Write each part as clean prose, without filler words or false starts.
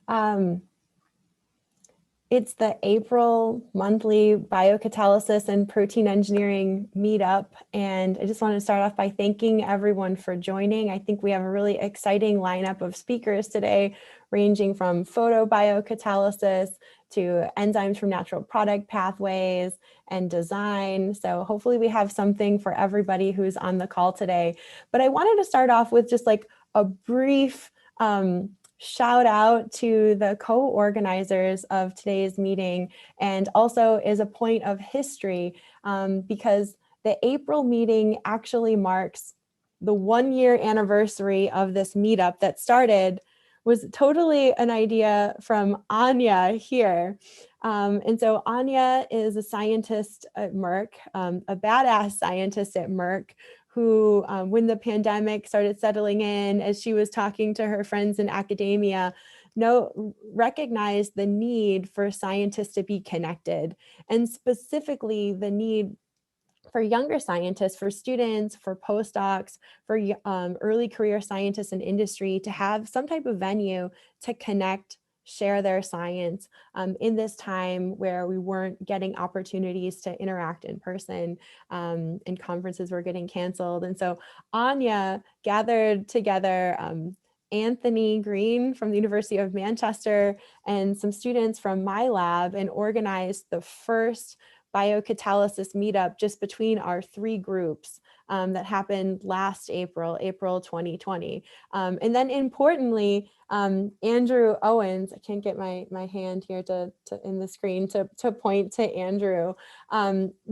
Um, it's the April monthly Biocatalysis and Protein Engineering meetup. And I just want to start off by thanking everyone for joining. I think we have a really exciting lineup of speakers today, ranging from photobiocatalysis to enzymes from natural product pathways and design. So hopefully we have something for everybody who's on the call today. But I wanted to start off with just like a brief shout out to the co-organizers of today's meeting, and also is a point of history because the April meeting actually marks the 1-year anniversary of this meetup that was totally an idea from Anya here. And so Anya is a scientist at Merck, a badass scientist at Merck, who, when the pandemic started settling in, as she was talking to her friends in academia, recognized the need for scientists to be connected, and specifically the need for younger scientists, for students, for postdocs, for early career scientists in industry to have some type of venue to connect, share their science in this time where we weren't getting opportunities to interact in person, and conferences were getting canceled. And so Anya gathered together Anthony Green from the University of Manchester and some students from my lab and organized the first biocatalysis meetup just between our 3 groups that happened last April 2020. And then importantly, Andrew Owens, I can't get my hand here in the screen to point to Andrew,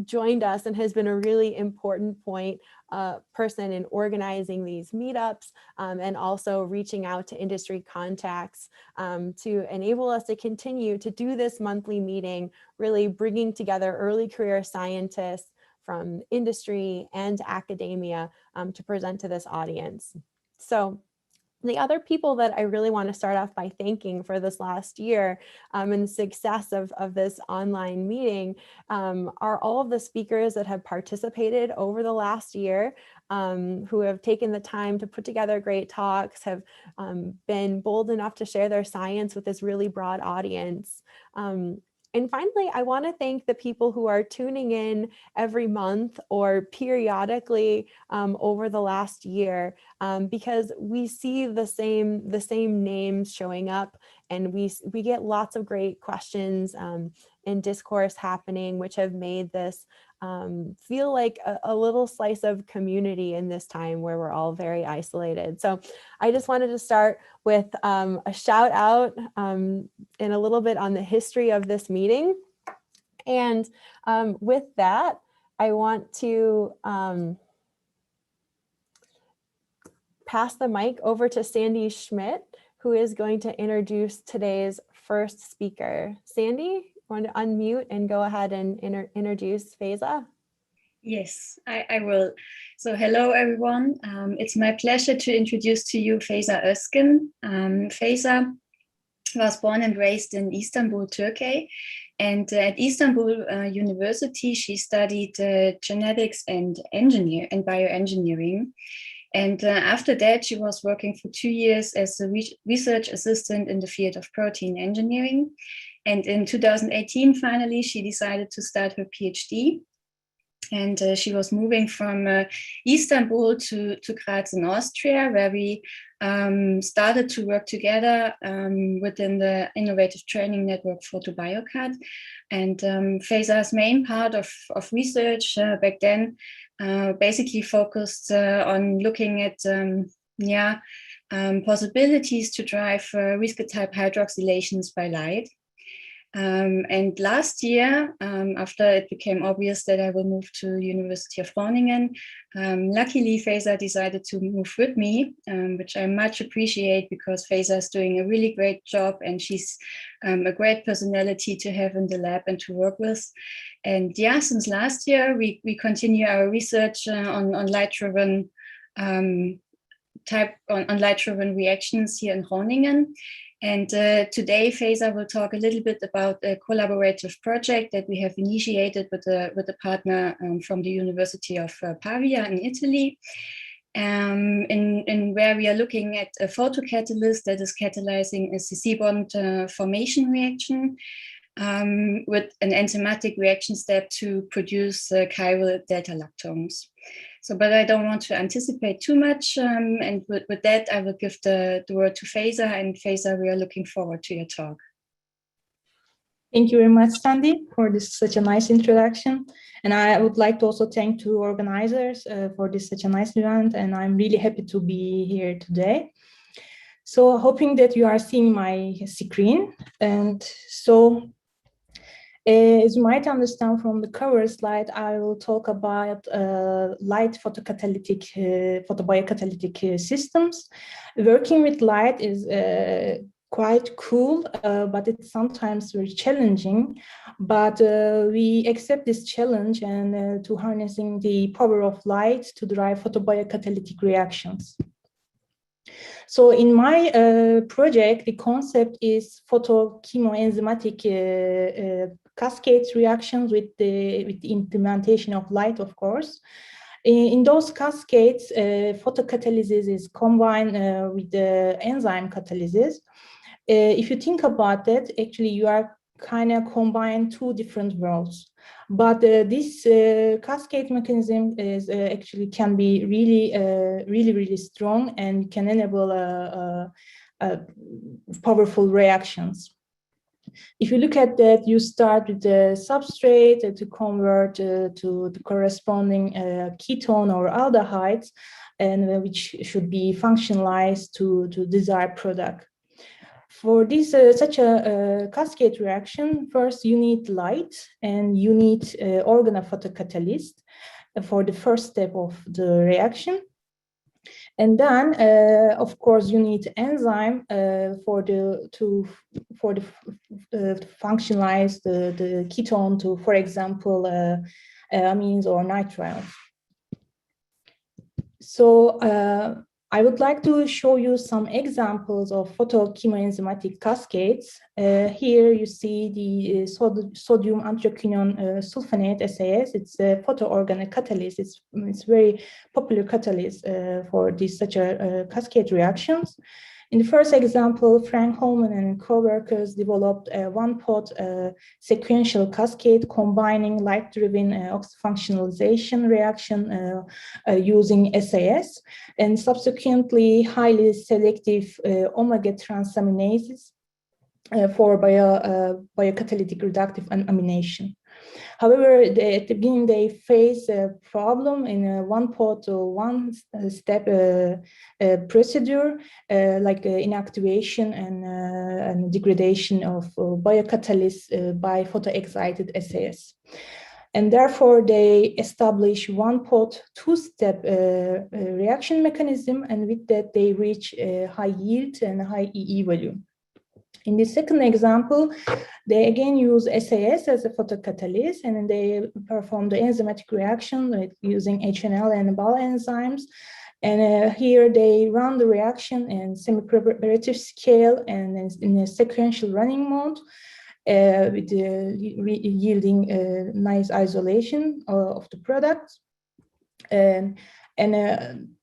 joined us and has been a really important person in organizing these meetups, and also reaching out to industry contacts to enable us to continue to do this monthly meeting, really bringing together early career scientists from industry and academia to present to this audience. So the other people that I really want to start off by thanking for this last year and the success of this online meeting are all of the speakers that have participated over the last year, who have taken the time to put together great talks, have been bold enough to share their science with this really broad audience. And finally, I want to thank the people who are tuning in every month or periodically over the last year, because we see the same names showing up, and we get lots of great questions and discourse happening, which have made this feel like a little slice of community in this time where we're all very isolated. So I just wanted to start with a shout out and a little bit on the history of this meeting. And with that, I want to pass the mic over to Sandy Schmidt, who is going to introduce today's first speaker. Sandy, want to unmute and go ahead and introduce Faiza? Yes, I will. So hello, everyone. It's my pleasure to introduce to you Faiza Özkan. Faiza was born and raised in Istanbul, Turkey. And at Istanbul University, she studied genetics and bioengineering. And after that, she was working for 2 years as a research assistant in the field of protein engineering. And in 2018, finally, she decided to start her PhD. And she was moving from Istanbul to Graz in Austria, where we started to work together within the innovative training network Photobiocat. And Faiza's main part of research back then basically focused on looking at possibilities to drive risk-type hydroxylations by light. And last year, after it became obvious that I will move to University of Groningen, luckily Faiza decided to move with me, which I much appreciate because Faiza is doing a really great job and she's a great personality to have in the lab and to work with. And yeah, since last year, we continue our research on light-driven light-driven reactions here in Groningen. And today, Faiza will talk a little bit about a collaborative project that we have initiated with a partner from the University of Pavia in Italy. in where we are looking at a photocatalyst that is catalyzing a CC bond formation reaction with an enzymatic reaction step to produce chiral delta lactones. So, but I don't want to anticipate too much. And with that, I will give the word to Faiza. And Faiza, we are looking forward to your talk. Thank you very much, Sandy, for this such a nice introduction. And I would like to also thank the organizers for this such a nice event. And I'm really happy to be here today. So hoping that you are seeing my screen. And so as you might understand from the cover slide, I will talk about light photobiocatalytic systems. Working with light is quite cool, but it's sometimes very challenging. But we accept this challenge and to harnessing the power of light to drive photobiocatalytic reactions. So in my project, the concept is photochemoenzymatic cascade reactions with the implementation of light, of course. In those cascades, photocatalysis is combined with the enzyme catalysis. If you think about that, actually you are kind of combine two different worlds. But this cascade mechanism is actually can be really strong and can enable powerful reactions. If you look at that, you start with the substrate to convert to the corresponding ketone or aldehydes, and which should be functionalized to desired product. For this such a cascade reaction, first you need light and you need organophotocatalyst for the first step of the reaction. And then, of course, you need enzyme to functionalize the ketone to, for example, amines or nitriles. So I would like to show you some examples of photochemoenzymatic cascades. Here you see the sodium anthraquinone sulfonate SAS. It's a photoorganic catalyst. It's very popular catalyst for this such a cascade reactions. In the first example, Frank Holman and co-workers developed a one-pot sequential cascade combining light-driven oxyfunctionalization reaction using SAS and subsequently highly selective omega transaminases for biocatalytic reductive amination. However, at the beginning, they face a problem in a one-pot or one-step procedure, like inactivation and degradation of biocatalysts by photoexcited SAS. And therefore, they establish one-pot, two-step reaction mechanism, and with that, they reach a high yield and a high EE value. In the second example, they again use SAS as a photocatalyst, and they perform the enzymatic reaction with using HNL and BAL enzymes. And here they run the reaction in semi-preparative scale and in a sequential running mode, with yielding nice isolation of the product. And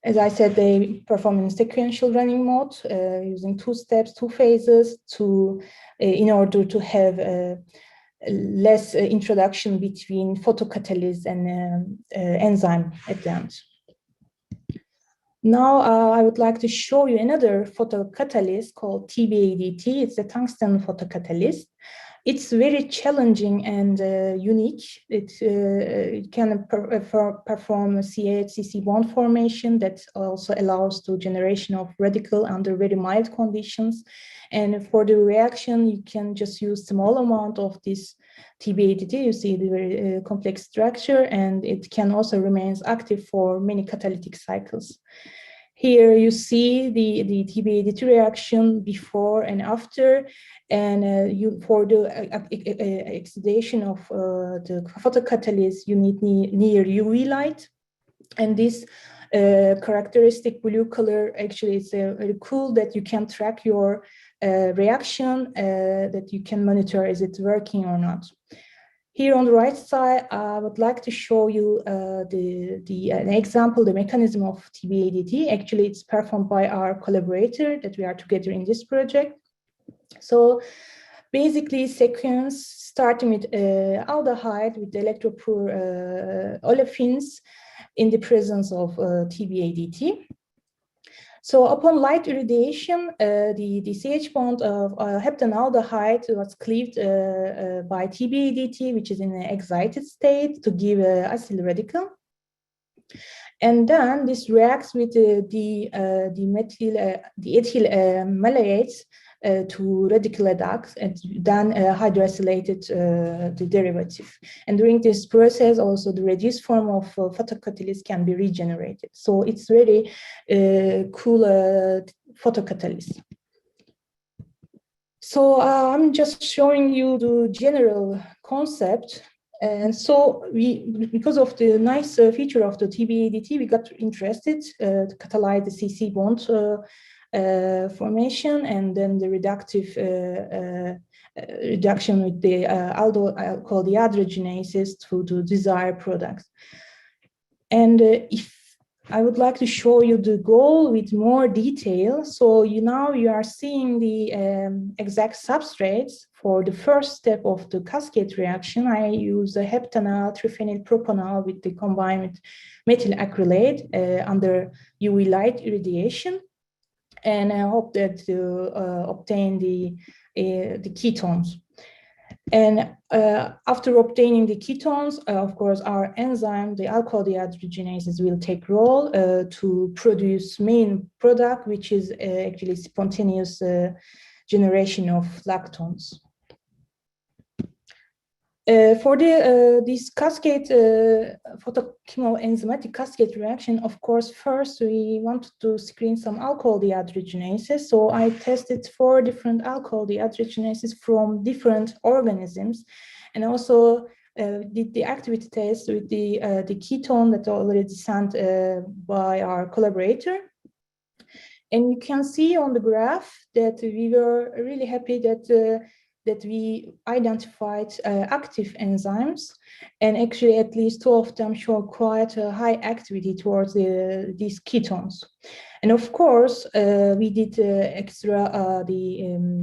as I said, they perform in sequential running mode using two steps, two phases in order to have less introduction between photocatalyst and enzyme at the end. Now I would like to show you another photocatalyst called TBADT. It's a tungsten photocatalyst. It's very challenging and unique. It can perform a CH-CC bond formation that also allows the generation of radical under very mild conditions. And for the reaction, you can just use small amount of this TBADT. You see the very complex structure, and it can also remain active for many catalytic cycles. Here you see the TBADT reaction before and after, and for the exudation of the photocatalyst, you need near UV light. And this characteristic blue color, actually it's very cool that you can track your reaction, that you can monitor is it working or not. Here on the right side, I would like to show you an example, the mechanism of TBADT. Actually, it's performed by our collaborator that we are together in this project. So basically, sequence starting with aldehyde with electropure olefins in the presence of TBADT. So upon light irradiation, the CH bond of heptanaldehyde was cleaved by TBADT, which is in an excited state to give acyl radical. And then this reacts with the ethyl malates to radical adducts and then hydroacylated the derivative. And during this process, also the reduced form of photocatalyst can be regenerated. So it's very cool photocatalyst. So I'm just showing you the general concept. And so because of the nice feature of the TBADT, we got interested to catalyze the CC bond formation and then the reductive reduction with the alkyl dehydrogenases to the desired products. And if I would like to show you the goal with more detail. So now you are seeing the exact substrates for the first step of the cascade reaction. I use a heptanal triphenyl propanol with the combined with methyl acrylate under UV light irradiation. And I hope that to obtain the ketones. And after obtaining the ketones, of course, our enzyme, the alkyl dehydrogenases, will take role to produce main product, which is actually spontaneous generation of lactones. For this cascade, photochemoenzymatic cascade reaction, of course, first we wanted to screen some alkyl dehydrogenases. So I tested 4 different alkyl dehydrogenases from different organisms, and also did the activity test with the ketone that already sent by our collaborator. And you can see on the graph that we were really happy that we identified active enzymes, and actually at least 2 of them show quite a high activity towards these ketones. And of course, we did extra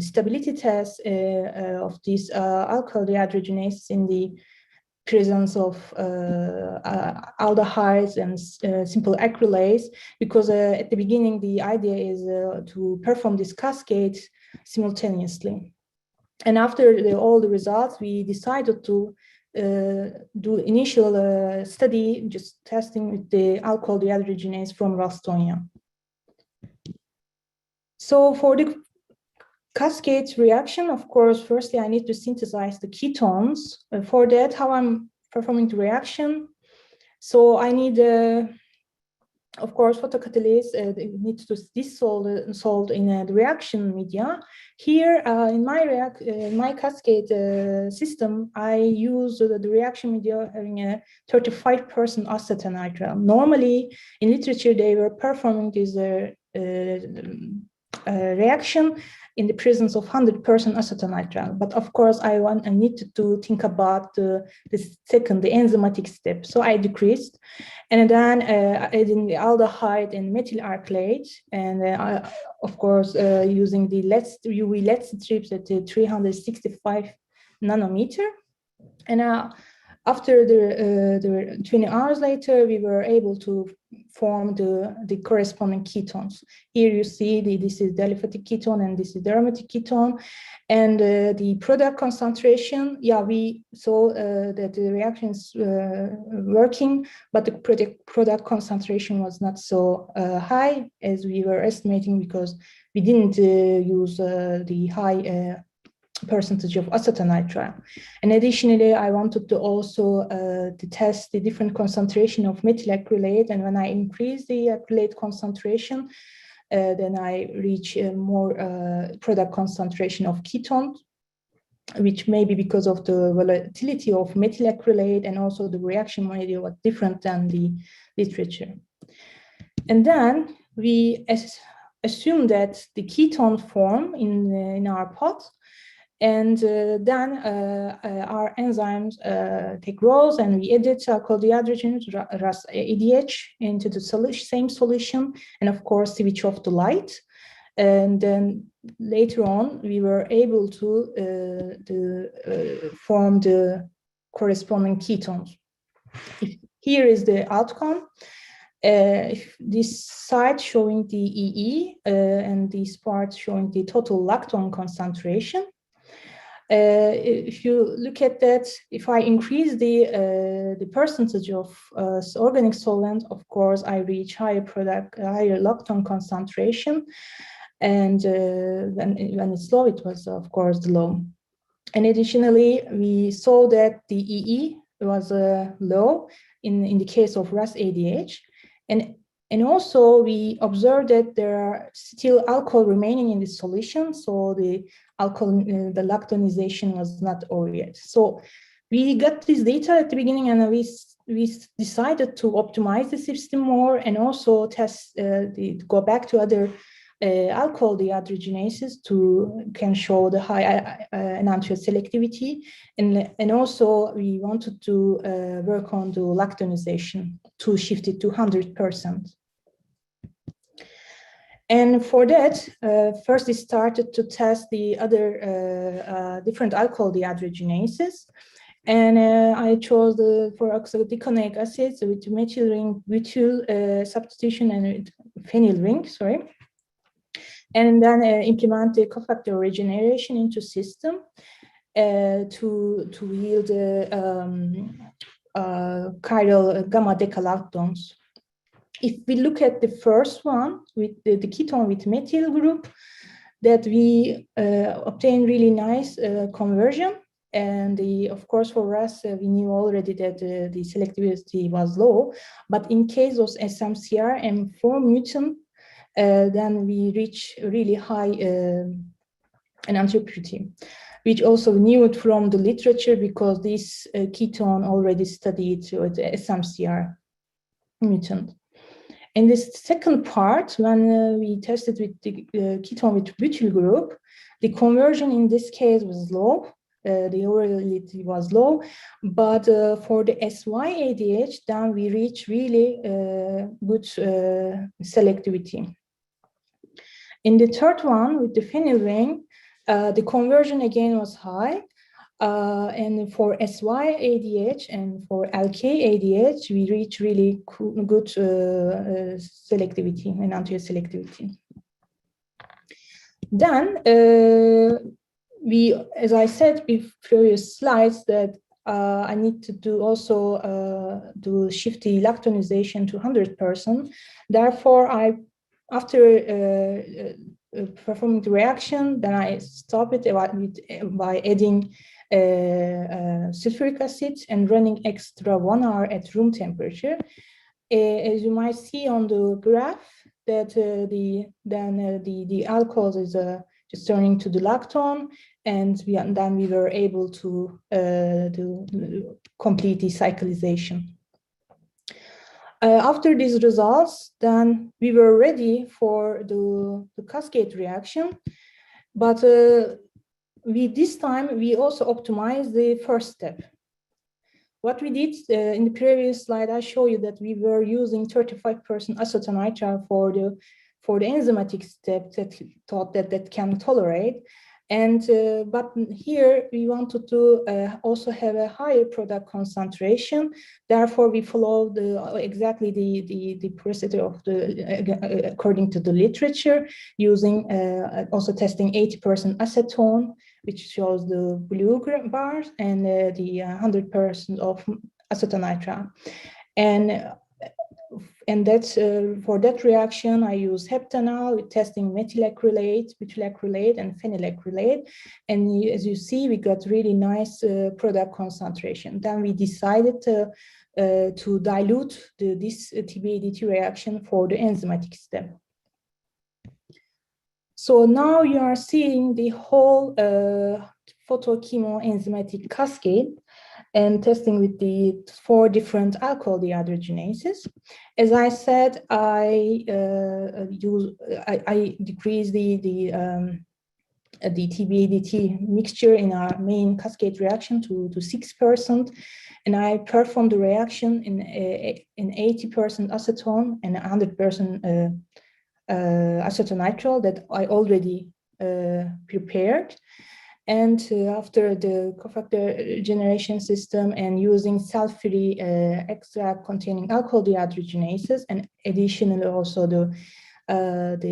stability tests of these alkyl dehydrogenases in the presence of aldehydes and simple acrylates, because at the beginning the idea is to perform this cascade simultaneously. And after all the results, we decided to do initial study, just testing with the alkyl dehydrogenase from Rastonia. So for the cascade reaction, of course, firstly, I need to synthesize the ketones. For that, how I'm performing the reaction. So I need of course, photocatalyst needs to dissolve in the reaction media. Here, in my cascade system, I use the reaction media having a 35% acetonitrile. Normally, in literature, they were performing this reaction in the presence of 100% acetonitrile. But of course, I needed to think about the enzymatic step. So I decreased, and then adding the aldehyde and methyl acrylate, and of course using the UV LED strips at 365 nanometer. And after the 20 hours later, we were able to form the corresponding ketones. Here you see this is the aliphatic ketone and this is the aromatic ketone. And the product concentration, yeah, we saw that the reaction is working, but the product concentration was not so high as we were estimating, because we didn't use the high percentage of acetonitrile. And additionally, I wanted to also to test the different concentration of methyl acrylate. And when I increase the acrylate concentration, then I reach a more product concentration of ketone, which may be because of the volatility of methyl acrylate, and also the reaction media was different than the literature. And then we assume that the ketone form in our pot And then our enzymes take roles, and we edit alkyl dehydrogenase Ras ADH into the same solution, and of course switch off the light. And then later on, we were able to form the corresponding ketones. Here is the outcome. This side showing the EE and this part showing the total lactone concentration. If you look at that, if I increase the percentage of organic solvent, of course, I reach higher lactone concentration. And when it's low, it was, of course, low. And additionally, we saw that the EE was low in the case of Ras ADH. And also we observed that there are still alcohol remaining in the solution. So the the lactonization was not over yet. So we got this data at the beginning, and we decided to optimize the system more and also test go back to other alcohol dehydrogenases can show the high enantiomer selectivity, and also we wanted to work on the lactonization to shift it to 100%. And for that, first we started to test the other different alcohol dehydrogenases. And I chose the for oxidiconic acids with methyl ring butyl substitution and phenyl ring, sorry. And then implement the cofactor regeneration into system to yield chiral gamma decalactones. If we look at the first one with the ketone with methyl group, that we obtain really nice conversion. And of course, for us, we knew already that the selectivity was low. But in case of SMCR M4 mutant, then we reach really high enantiomer purity, which also knew it from the literature because this ketone already studied with SMCR mutant. In this second part, when we tested with the ketone with butyl group, the conversion in this case was low. The orality was low, but for the SY-ADH, then we reach really good selectivity. In the third one, with the phenyl ring, the conversion again was high. And for SY-ADH and for LK-ADH, we reach really good selectivity and enantiomer selectivity. Then as I said in previous slides, that I need to do also to shift the lactonization to 100%. Therefore, after performing the reaction, then I stop it by adding sulfuric acid and running extra 1 hour at room temperature. As you might see on the graph, that the alcohol is just turning to the lactone, and then we were able to complete the cyclization. After these results, then we were ready for the cascade reaction, but this time we also optimized the first step. What we did in the previous slide, I show you that we were using 35% acetonitrile for the enzymatic step that can tolerate. And but here we wanted to also have a higher product concentration. Therefore, we followed exactly the procedure of according to the literature, using also testing 80% acetone, which shows the blue bars, and the 100% of acetonitrile. And that's for that reaction, I use heptanol, testing methyl acrylate, butyl acrylate, and phenyl acrylate. And as you see, we got really nice product concentration. Then we decided to dilute this TBADT reaction for the enzymatic step. So now you are seeing the whole photochemoenzymatic cascade and testing with the 4 different alcohol dehydrogenases. As I said, I decrease the the TBADT mixture in our main cascade reaction to 6%. And I performed the reaction in 80% acetone and 100% acetonitrile that I already prepared. And after the cofactor generation system and using self-free extract containing alkyl dehydrogenases, and additionally also the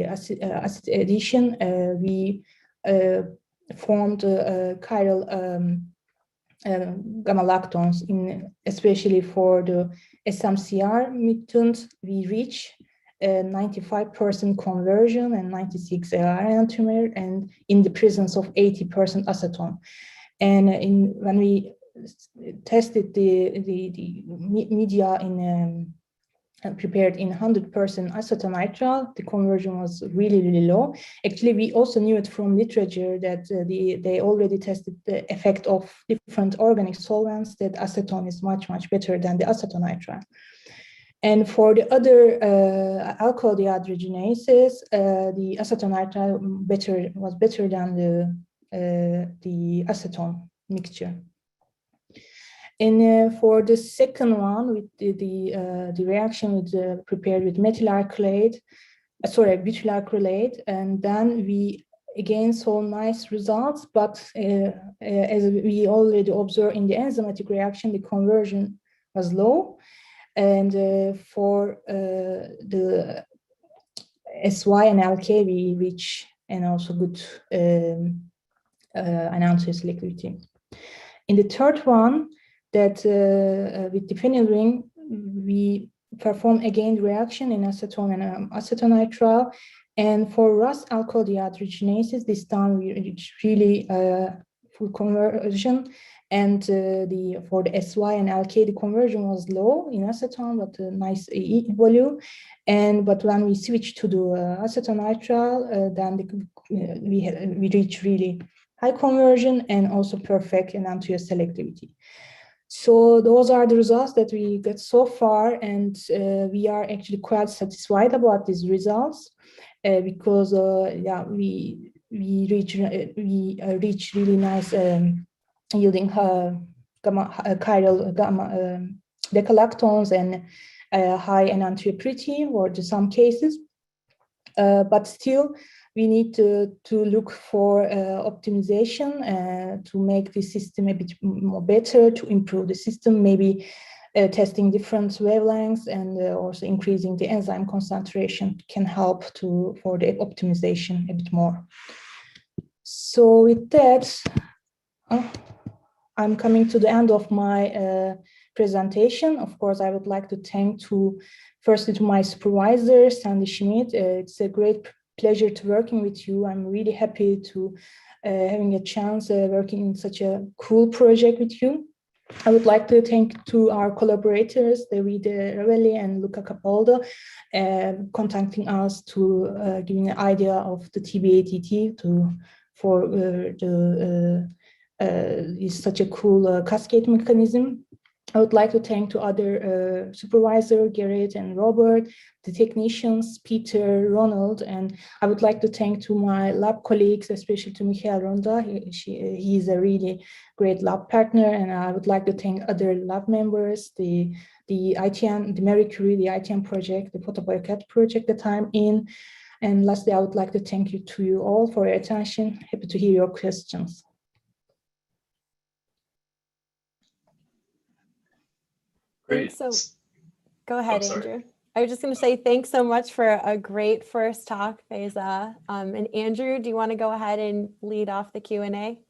acid addition, we formed chiral gamma lactones, especially for the SMCR mutant. We reach 95% conversion and 96 enantiomer, and in the presence of 80% acetone. And when we tested the media in prepared in 100% acetonitrile, the conversion was really, really low. Actually, we also knew it from literature that they already tested the effect of different organic solvents, that acetone is much, much better than the acetonitrile. And for the other alkyl dehydrogenases, the acetonitrile was better than the acetone mixture. And for the second one, with the reaction with prepared with butyl acrylate, and then we again saw nice results, but as we already observed in the enzymatic reaction, the conversion was low. And for the SY and LK, we reach and also good enantiomer selectivity. In the third one, that with the phenyl ring, we perform again reaction in acetone and acetonitrile. And for RAS alkyl dehydrogenases, this time we reach really full conversion. And for the SY and LK, the conversion was low in acetone, but a nice E value. But when we switch to the acetonitrile, then we reach really high conversion and also perfect enantiomer selectivity. So those are the results that we got so far, and we are actually quite satisfied about these results because we reach really nice yielding chiral gamma decalactones and high enantiomer purity for some cases, but still we need to look for optimization to make the system a bit more better, to improve the system, maybe testing different wavelengths and also increasing the enzyme concentration can help for the optimization a bit more. So with that, I'm coming to the end of my presentation. Of course, I would like to thank firstly to my supervisor, Sandy Schmidt. It's a great pleasure to working with you. I'm really happy to having a chance working in such a cool project with you. I would like to thank to our collaborators, David Ravelli and Luca Capaldo, contacting us to give me an idea of the TBATT for is such a cool cascade mechanism. I would like to thank to other supervisor, Gerrit and Robert, the technicians, Peter, Ronald, and I would like to thank to my lab colleagues, especially to Michael Ronda. He is a really great lab partner, and I would like to thank other lab members, the ITM, the Marie Curie, the ITM project, the PhotoBioCat project that I'm in. And lastly, I would like to thank you all for your attention. Happy to hear your questions. Great. So go ahead, Andrew. I was just going to say thanks so much for a great first talk, Faiza. And Andrew, do you want to go ahead and lead off the Q&A?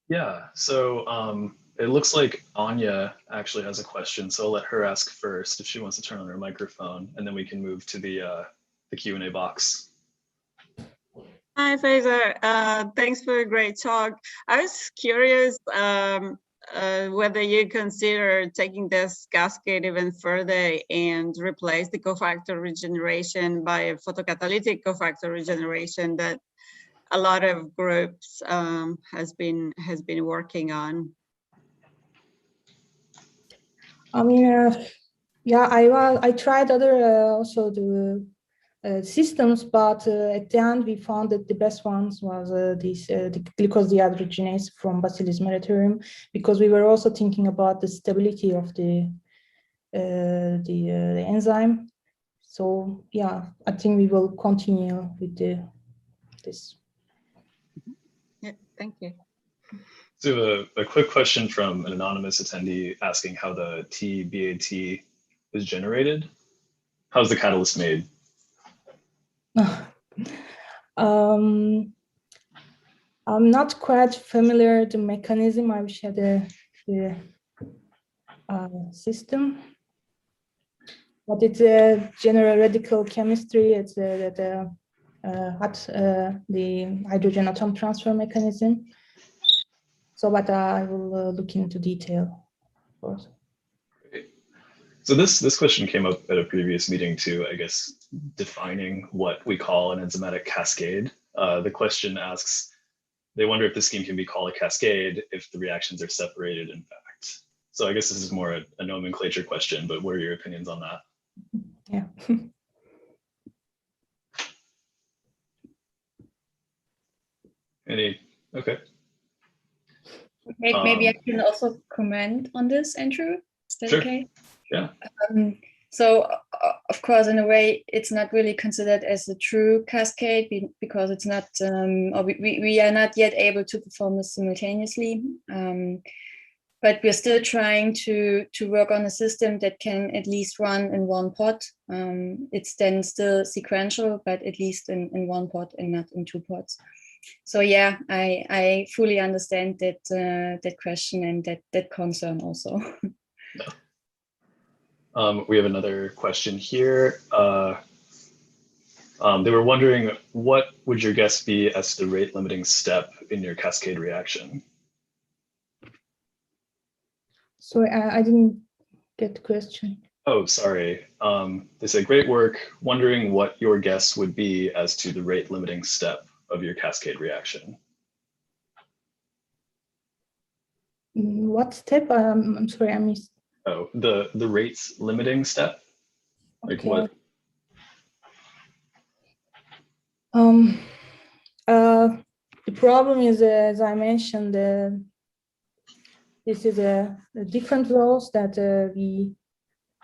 Yeah, so it looks like Anya actually has a question, so I'll let her ask first if she wants to turn on her microphone, and then we can move to the Q&A box. Hi, Faiza. Thanks for a great talk. I was curious whether you consider taking this cascade even further and replace the cofactor regeneration by a photocatalytic cofactor regeneration that a lot of groups has been working on. I mean, yeah, I tried other also the systems, but at the end we found that the best ones was the glucose dehydrogenase from Bacillus merotherium, because we were also thinking about the stability of the enzyme. So yeah, I think we will continue with this. Yeah, thank you. So a quick question from an anonymous attendee asking how the TBAT is generated. How's the catalyst made? I'm not quite familiar with the mechanism. I wish I had the system, but it's a general radical chemistry. It's the hydrogen atom transfer mechanism. So, but I will look into detail, of course. So this question came up at a previous meeting too, I guess, defining what we call an enzymatic cascade. The question asks, they wonder if the scheme can be called a cascade if the reactions are separated in fact. So I guess this is more a nomenclature question, but what are your opinions on that? Yeah. Okay. Maybe I can also comment on this, Andrew. Is that sure. Okay? Yeah. So of course, in a way, it's not really considered as a true cascade because it's not, or we are not yet able to perform this simultaneously. But we're still trying to work on a system that can at least run in one pot. It's then still sequential, but at least in one pot and not in two pots. So yeah, I fully understand that question and that concern also. We have another question here. They were wondering, what would your guess be as the rate limiting step in your cascade reaction? Sorry, I didn't get the question. Oh, sorry. They said, great work. Wondering what your guess would be as to the rate limiting step of your cascade reaction. What step? I'm sorry, I missed. Oh, the rates limiting step? Like Okay. what? The problem is, as I mentioned, this is a different laws that we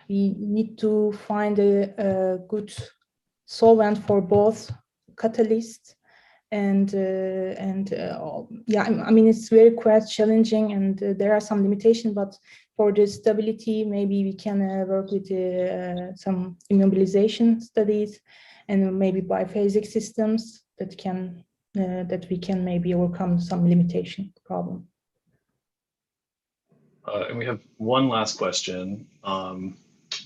need to find a good solvent for both catalysts and yeah, I mean, it's very quite challenging, and there are some limitations, but for the stability, maybe we can work with some immobilization studies and maybe biphasic systems that can that we can maybe overcome some limitation problem. And we have one last question.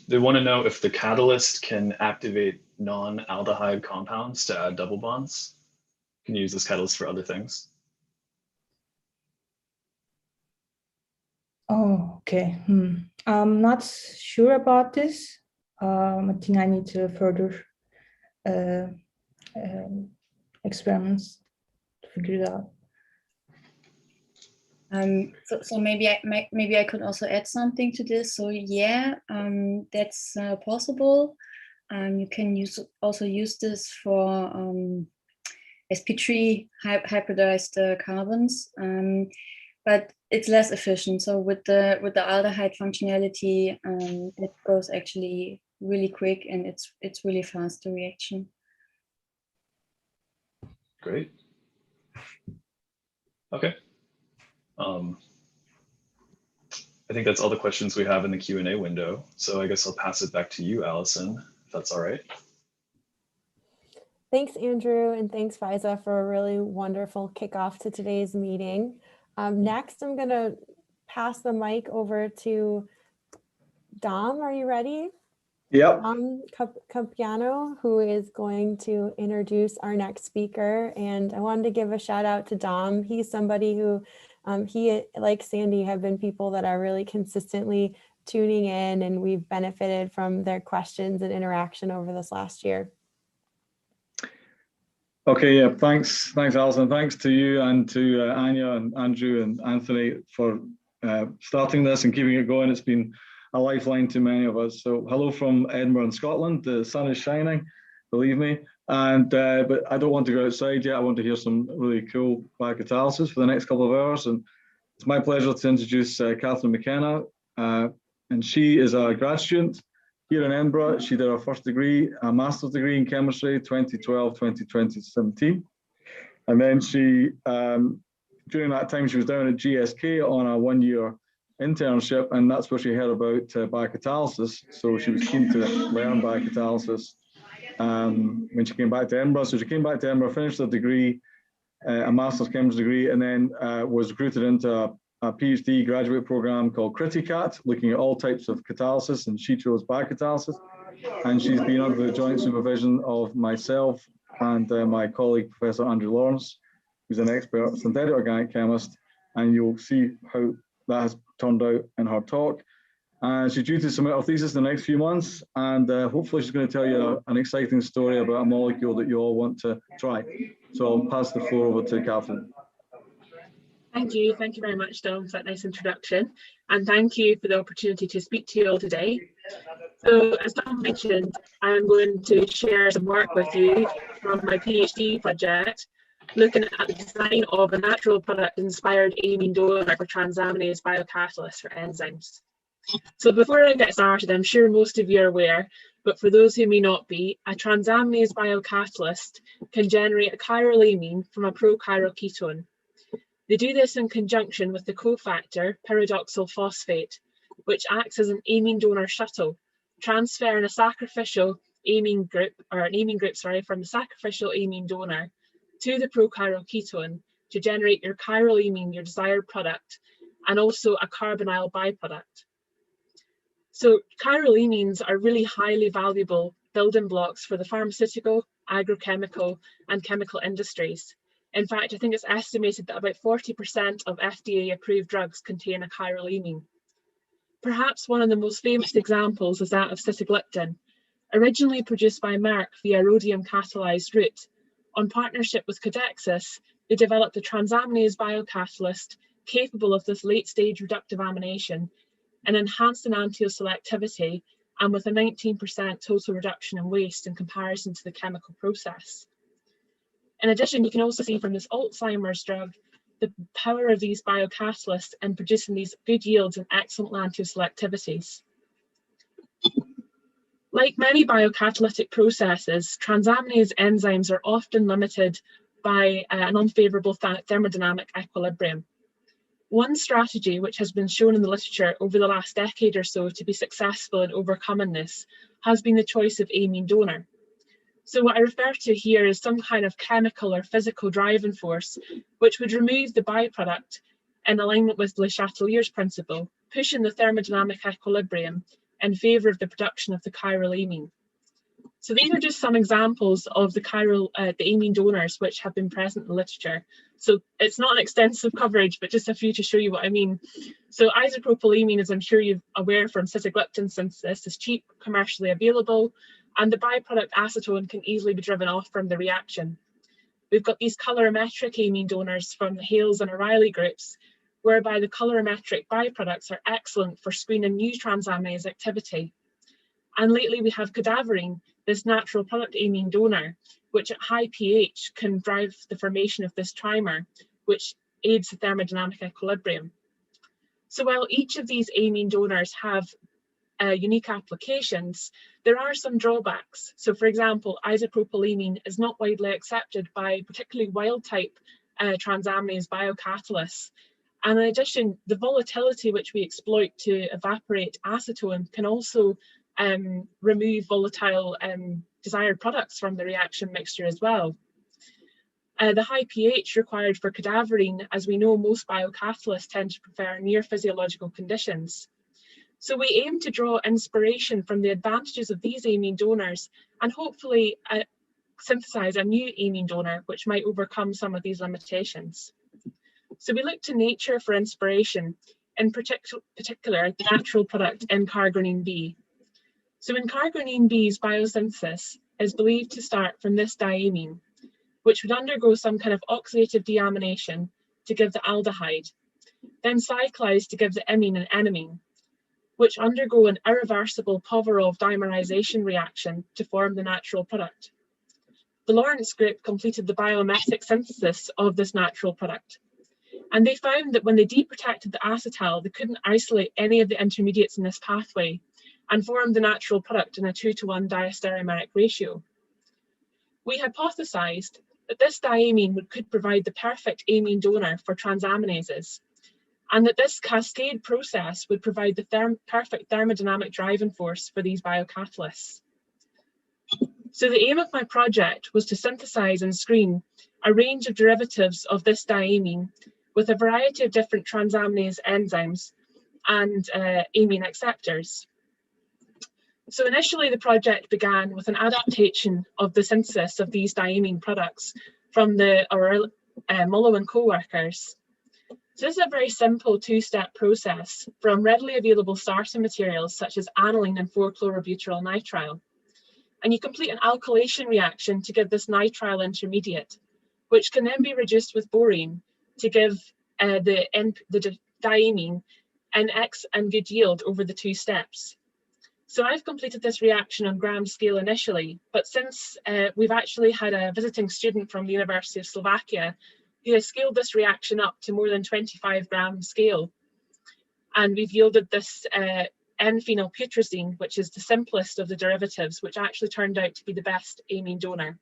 They want to know if the catalyst can activate non-aldehyde compounds to add double bonds. Can you use this catalyst for other things? Oh, okay. I'm not sure about this. I think I need to further experiments to figure it out. So maybe I could also add something to this. So yeah, that's possible. You can also use this for sp3 hybridized carbons, but it's less efficient. So with the aldehyde functionality, it goes actually really quick, and it's really fast, the reaction. Great. Okay. I think that's all the questions we have in the Q&A window. So I guess I'll pass it back to you, Allison, if that's all right. Thanks, Andrew, and thanks, Faiza, for a really wonderful kickoff to today's meeting. Next, I'm going to pass the mic over to Dom. Are you ready? Yep. Dom Campiano, who is going to introduce our next speaker. And I wanted to give a shout out to Dom. He's somebody who, he, like Sandy, have been people that are really consistently tuning in, and we've benefited from their questions and interaction over this last year. Okay, yeah, thanks, Alison. Thanks to you and to Anya and Andrew and Anthony for starting this and keeping it going. It's been a lifeline to many of us. So hello from Edinburgh in Scotland. The sun is shining believe me. And but I don't want to go outside yet. I want to hear some really cool biocatalysis for the next couple of hours. And it's my pleasure to introduce Catherine McKenna. And she is a grad student here in Edinburgh. She did her first degree, a master's degree in chemistry, 2012, 2017. And then she, during that time, she was down at GSK on a one-year internship, and that's where she heard about biocatalysis. So she was keen to learn biocatalysis when she came back to Edinburgh. So she came back to Edinburgh, finished her degree, a master's chemistry degree, and then was recruited into a PhD graduate program called CritiCat, looking at all types of catalysis, and she chose biocatalysis. And she's been under the joint supervision of myself and my colleague, Professor Andrew Lawrence, who's an expert synthetic organic chemist, and you'll see how that has turned out in her talk. She's due to submit her thesis in the next few months, and hopefully she's going to tell you an exciting story about a molecule that you all want to try. So I'll pass the floor over to Catherine. Thank you very much, Dom, for that nice introduction, and thank you for the opportunity to speak to you all today. So, as Dom mentioned, I'm going to share some work with you from my PhD project, looking at the design of a natural product-inspired amine donor for transaminase biocatalysts for enzymes. So before I get started, I'm sure most of you are aware, but for those who may not be, a transaminase biocatalyst can generate a chiral amine from a prochiral ketone. They do this in conjunction with the cofactor pyridoxal phosphate, which acts as an amine donor shuttle, transferring a sacrificial amine group, from the sacrificial amine donor to the prochiral ketone to generate your chiral amine, your desired product, and also a carbonyl byproduct. So chiral amines are really highly valuable building blocks for the pharmaceutical, agrochemical, and chemical industries. In fact, I think it's estimated that about 40% of FDA-approved drugs contain a chiral amine. Perhaps one of the most famous examples is that of sitagliptin, originally produced by Merck via rhodium-catalyzed route. On partnership with Codexis, they developed a transaminase biocatalyst capable of this late-stage reductive amination and enhanced enantiomer selectivity, and with a 19% total reduction in waste in comparison to the chemical process. In addition, you can also see from this Alzheimer's drug the power of these biocatalysts in producing these good yields and excellent enantiomer selectivities. Like many biocatalytic processes, transaminase enzymes are often limited by an unfavorable thermodynamic equilibrium. One strategy which has been shown in the literature over the last decade or so to be successful in overcoming this has been the choice of amine donor. So what I refer to here is some kind of chemical or physical driving force which would remove the byproduct in alignment with Le Chatelier's principle, pushing the thermodynamic equilibrium in favour of the production of the chiral amine. So these are just some examples of the amine donors which have been present in the literature. So it's not an extensive coverage, but just a few to show you what I mean. So isopropylamine, as I'm sure you're aware from sitagliptin synthesis, is cheap, commercially available, and the byproduct acetone can easily be driven off from the reaction. We've got these colorimetric amine donors from the Hales and O'Reilly groups, whereby the colorimetric byproducts are excellent for screening new transaminase activity. And lately we have cadaverine, this natural product amine donor, which at high pH can drive the formation of this trimer, which aids the thermodynamic equilibrium. So while each of these amine donors have unique applications, there are some drawbacks. So for example, isopropylamine is not widely accepted by particularly wild type transaminase biocatalysts. And in addition, the volatility which we exploit to evaporate acetone can also remove volatile desired products from the reaction mixture as well. The high pH required for cadaverine, as we know, most biocatalysts tend to prefer near physiological conditions. So we aim to draw inspiration from the advantages of these amine donors and hopefully synthesize a new amine donor which might overcome some of these limitations. So we look to nature for inspiration, in particular the natural product N-cargrenine B. So N-cargrenine B's biosynthesis is believed to start from this diamine, which would undergo some kind of oxidative deamination to give the aldehyde, then cyclize to give the imine and enamine, which undergo an irreversible Povarov dimerization reaction to form the natural product. the Lawrence group completed the biomimetic synthesis of this natural product. And they found that when they deprotected the acetal, they couldn't isolate any of the intermediates in this pathway and formed the natural product in a 2:1 diastereomeric ratio. We hypothesized that this diamine could provide the perfect amine donor for transaminases, and that this cascade process would provide the perfect thermodynamic driving force for these biocatalysts. So the aim of my project was to synthesize and screen a range of derivatives of this diamine with a variety of different transaminase enzymes and amine acceptors. So initially the project began with an adaptation of the synthesis of these diamine products from the Mullo and co-workers. So this is a very simple two-step process from readily available starting materials such as aniline and 4-chlorobutyryl nitrile. And you complete an alkylation reaction to give this nitrile intermediate, which can then be reduced with borane to give the diamine an X and good yield over the 2 steps. So I've completed this reaction on gram scale initially, but since we've actually had a visiting student from the University of Slovakia who has scaled this reaction up to more than 25 gram scale. And we've yielded this N-phenylputrescine, which is the simplest of the derivatives, which actually turned out to be the best amine donor.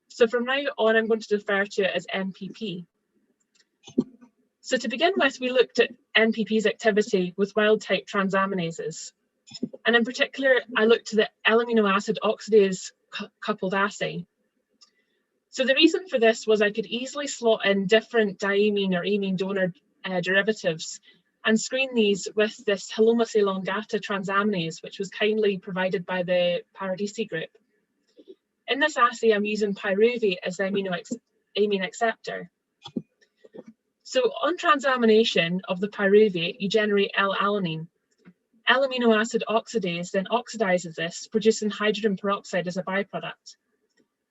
So from now on, I'm going to refer to it as NPP. So to begin with, we looked at NPP's activity with wild-type transaminases. And in particular, I looked to the L-amino acid oxidase coupled assay. So the reason for this was I could easily slot in different diamine or amine donor derivatives and screen these with this Halomys elongata transaminase, which was kindly provided by the Paradisi group. In this assay, I'm using pyruvate as the amine acceptor. So on transamination of the pyruvate, you generate L-alanine. L-amino acid oxidase then oxidizes this, producing hydrogen peroxide as a byproduct.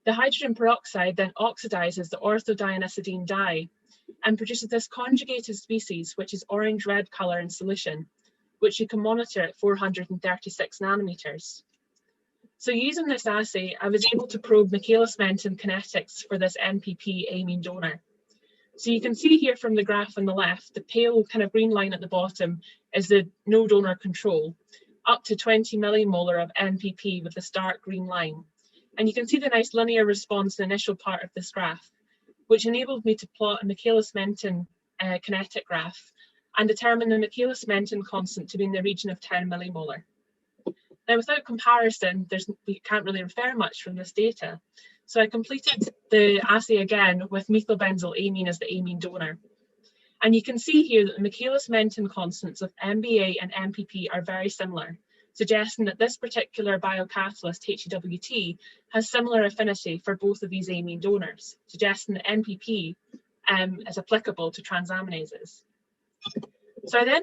The hydrogen peroxide then oxidizes the orthodianisodine dye and produces this conjugated species, which is orange-red color in solution, which you can monitor at 436 nanometers. So using this assay, I was able to probe Michaelis-Menten kinetics for this NPP amine donor. So you can see here from the graph on the left, the pale kind of green line at the bottom is the no donor control, up to 20 millimolar of NPP with the dark green line. And you can see the nice linear response in the initial part of this graph, which enabled me to plot a Michaelis-Menten kinetic graph and determine the Michaelis-Menten constant to be in the region of 10 millimolar. Now, without comparison, we can't really infer much from this data. So I completed the assay again with methylbenzylamine as the amine donor. And you can see here that the Michaelis-Menten constants of MBA and MPP are very similar, suggesting that this particular biocatalyst, HEWT, has similar affinity for both of these amine donors, suggesting that MPP is applicable to transaminases. So I then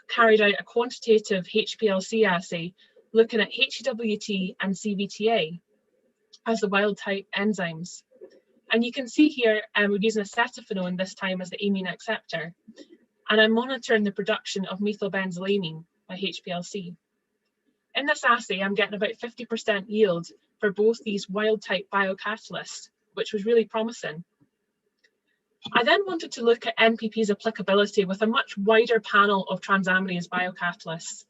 carried out a quantitative HPLC assay looking at HEWT and CVTA as the wild type enzymes. And you can see here we're using acetophenone this time as the amine acceptor. And I'm monitoring the production of methylbenzylamine by HPLC. In this assay, I'm getting about 50% yield for both these wild type biocatalysts, which was really promising. I then wanted to look at NPP's applicability with a much wider panel of transaminase biocatalysts.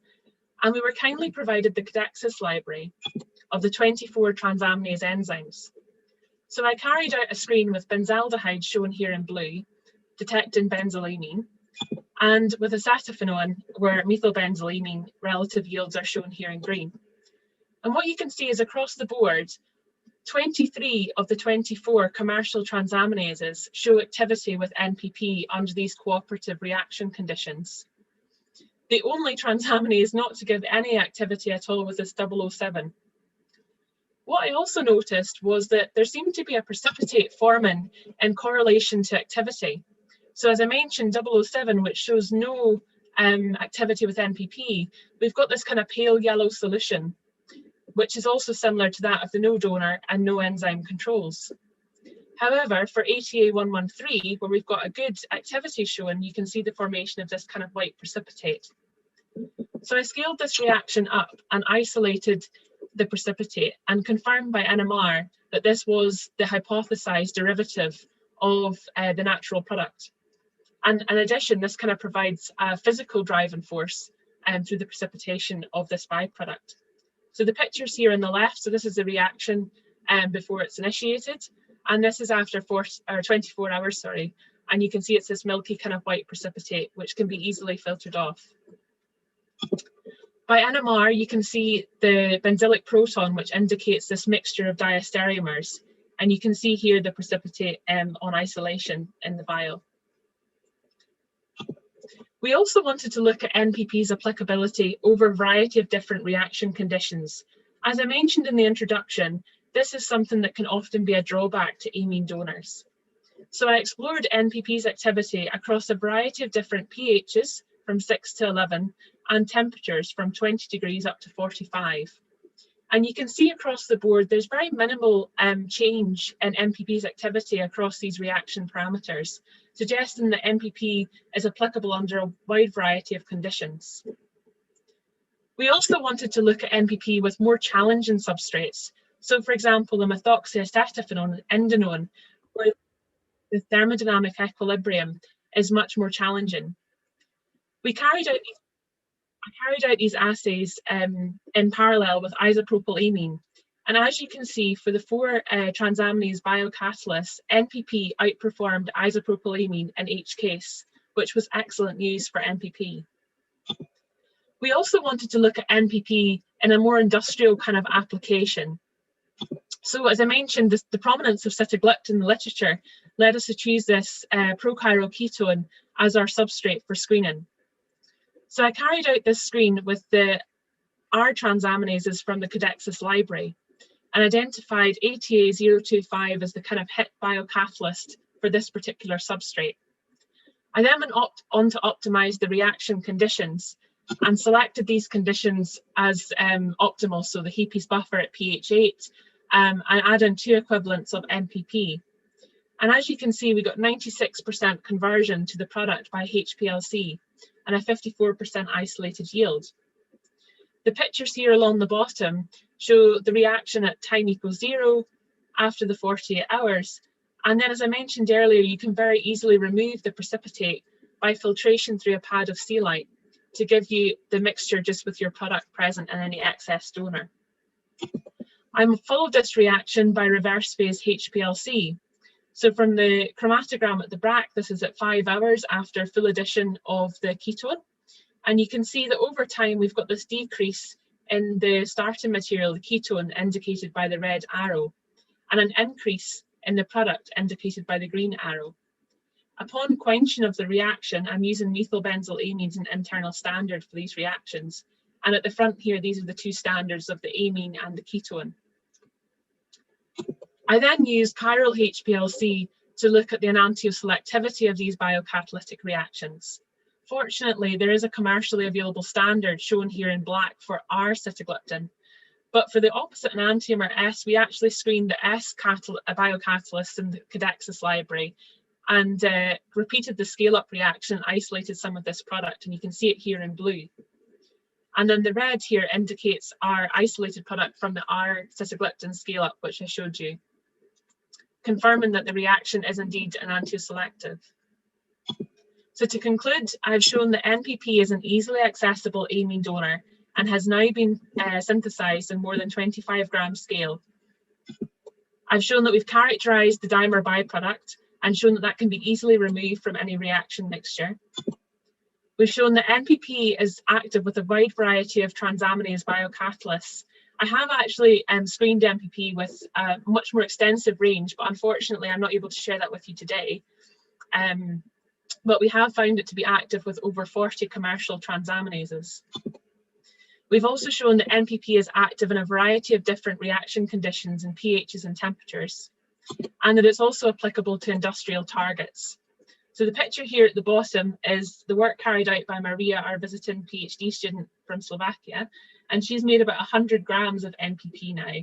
And we were kindly provided the Codexis library of the 24 transaminase enzymes. So I carried out a screen with benzaldehyde shown here in blue, detecting benzylamine, and with acetophenone, where methylbenzylamine relative yields are shown here in green. And what you can see is across the board, 23 of the 24 commercial transaminases show activity with NPP under these cooperative reaction conditions. The only transaminase not to give any activity at all was this 007. What I also noticed was that there seemed to be a precipitate forming in correlation to activity. So as I mentioned, 007, which shows no activity with NPP, we've got this kind of pale yellow solution, which is also similar to that of the no donor and no enzyme controls. However, for ATA113, where we've got a good activity shown, you can see the formation of this kind of white precipitate. So I scaled this reaction up and isolated the precipitate and confirmed by NMR that this was the hypothesized derivative of the natural product. And in addition, this kind of provides a physical driving force through the precipitation of this byproduct. So the pictures here on the left, so this is the reaction before it's initiated, and this is after 24 hours, sorry, and you can see it's this milky kind of white precipitate, which can be easily filtered off. By NMR, you can see the benzylic proton, which indicates this mixture of diastereomers, and you can see here the precipitate on isolation in the vial. We also wanted to look at NPP's applicability over a variety of different reaction conditions. As I mentioned in the introduction, this is something that can often be a drawback to amine donors. So I explored NPP's activity across a variety of different pHs from 6 to 11 and temperatures from 20 degrees up to 45. And you can see across the board, there's very minimal change in NPP's activity across these reaction parameters, suggesting that NPP is applicable under a wide variety of conditions. We also wanted to look at NPP with more challenging substrates. So for example, the methoxyacetophenone, indinone, where the thermodynamic equilibrium is much more challenging. I carried out these assays in parallel with isopropylamine. And as you can see, for the 4 transaminase biocatalysts, NPP outperformed isopropylamine in each case, which was excellent news for NPP. We also wanted to look at NPP in a more industrial kind of application. So as I mentioned, the prominence of sitagliptin in the literature led us to choose this prochiral ketone as our substrate for screening. So I carried out this screen with the R transaminases from the Codexis library and identified ATA025 as the kind of hit biocatalyst for this particular substrate. I then went on to optimize the reaction conditions and selected these conditions as optimal, so the Hepes buffer at pH 8, and add in 2 equivalents of NPP. And as you can see, we got 96% conversion to the product by HPLC and a 54% isolated yield. The pictures here along the bottom show the reaction at time equals 0 after the 48 hours. And then, as I mentioned earlier, you can very easily remove the precipitate by filtration through a pad of sealite to give you the mixture just with your product present and any excess donor. I followed this reaction by reverse phase HPLC. So from the chromatogram at the back, this is at 5 hours after full addition of the ketone. And you can see that over time, we've got this decrease in the starting material, the ketone, indicated by the red arrow, and an increase in the product indicated by the green arrow. Upon quenching of the reaction, I'm using methylbenzylamine as an internal standard for these reactions. And at the front here, these are the 2 standards of the amine and the ketone. I then used chiral HPLC to look at the enantioselectivity of these biocatalytic reactions. Fortunately, there is a commercially available standard shown here in black for R sitagliptin, but for the opposite enantiomer S, we actually screened the S biocatalyst in the Codexis library and repeated the scale-up reaction, isolated some of this product, and you can see it here in blue. And then the red here indicates our isolated product from the R sitagliptin scale-up, which I showed you, confirming that the reaction is indeed enantioselective. So to conclude, I've shown that NPP is an easily accessible amine donor and has now been synthesized in more than 25 gram scale. I've shown that we've characterized the dimer byproduct and shown that that can be easily removed from any reaction mixture. We've shown that NPP is active with a wide variety of transaminase biocatalysts. I have actually screened NPP with a much more extensive range, but unfortunately I'm not able to share that with you today. But we have found it to be active with over 40 commercial transaminases. We've also shown that NPP is active in a variety of different reaction conditions and pHs and temperatures, and that it's also applicable to industrial targets. So the picture here at the bottom is the work carried out by Maria, our visiting PhD student from Slovakia, and she's made about 100 grams of NPP now.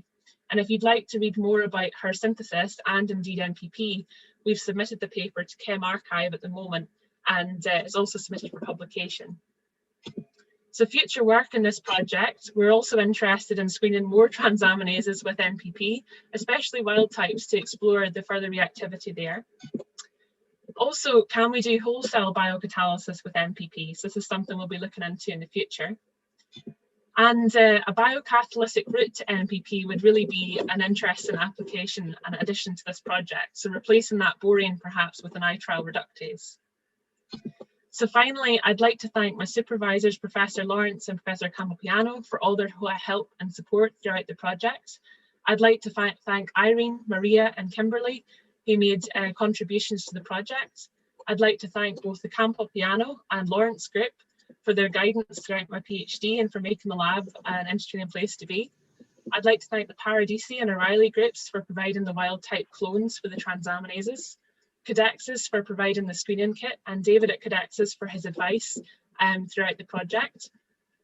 And if you'd like to read more about her synthesis and indeed NPP, we've submitted the paper to Chem Archive at the moment, and it's also submitted for publication. So future work in this project, we're also interested in screening more transaminases with MPP, especially wild types, to explore the further reactivity there. Also, can we do whole cell biocatalysis with MPP? So this is something we'll be looking into in the future. And a biocatalytic route to MPP would really be an interesting application and addition to this project. So replacing that borane perhaps with an nitrile reductase. So finally, I'd like to thank my supervisors, Professor Lawrence and Professor Campopiano, for all their help and support throughout the project. I'd like to thank Irene, Maria and Kimberly, who made contributions to the project. I'd like to thank both the Campopiano and Lawrence group for their guidance throughout my PhD and for making the lab an interesting place to be. I'd like to thank the Paradisi and O'Reilly groups for providing the wild type clones for the transaminases, Codexis for providing the screening kit, and David at Codexis for his advice throughout the project.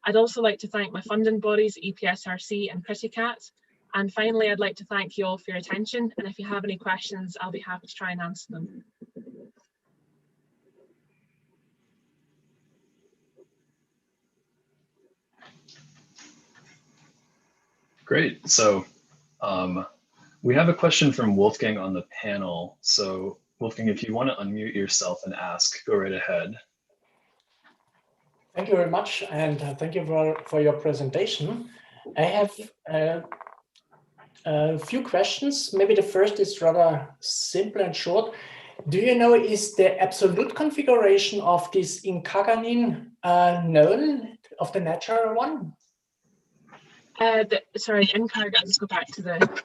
I'd also like to thank my funding bodies, EPSRC and Criticat. And finally, I'd like to thank you all for your attention. And if you have any questions, I'll be happy to try and answer them. Great. So we have a question from Wolfgang on the panel. So Wolfgang, if you want to unmute yourself and ask, go right ahead. Thank you very much, and thank you for your presentation. I have a few questions. Maybe the first is rather simple and short. Do you know, is the absolute configuration of this incaganin known, of the natural one? Sorry, Incarg, I'll just go back to the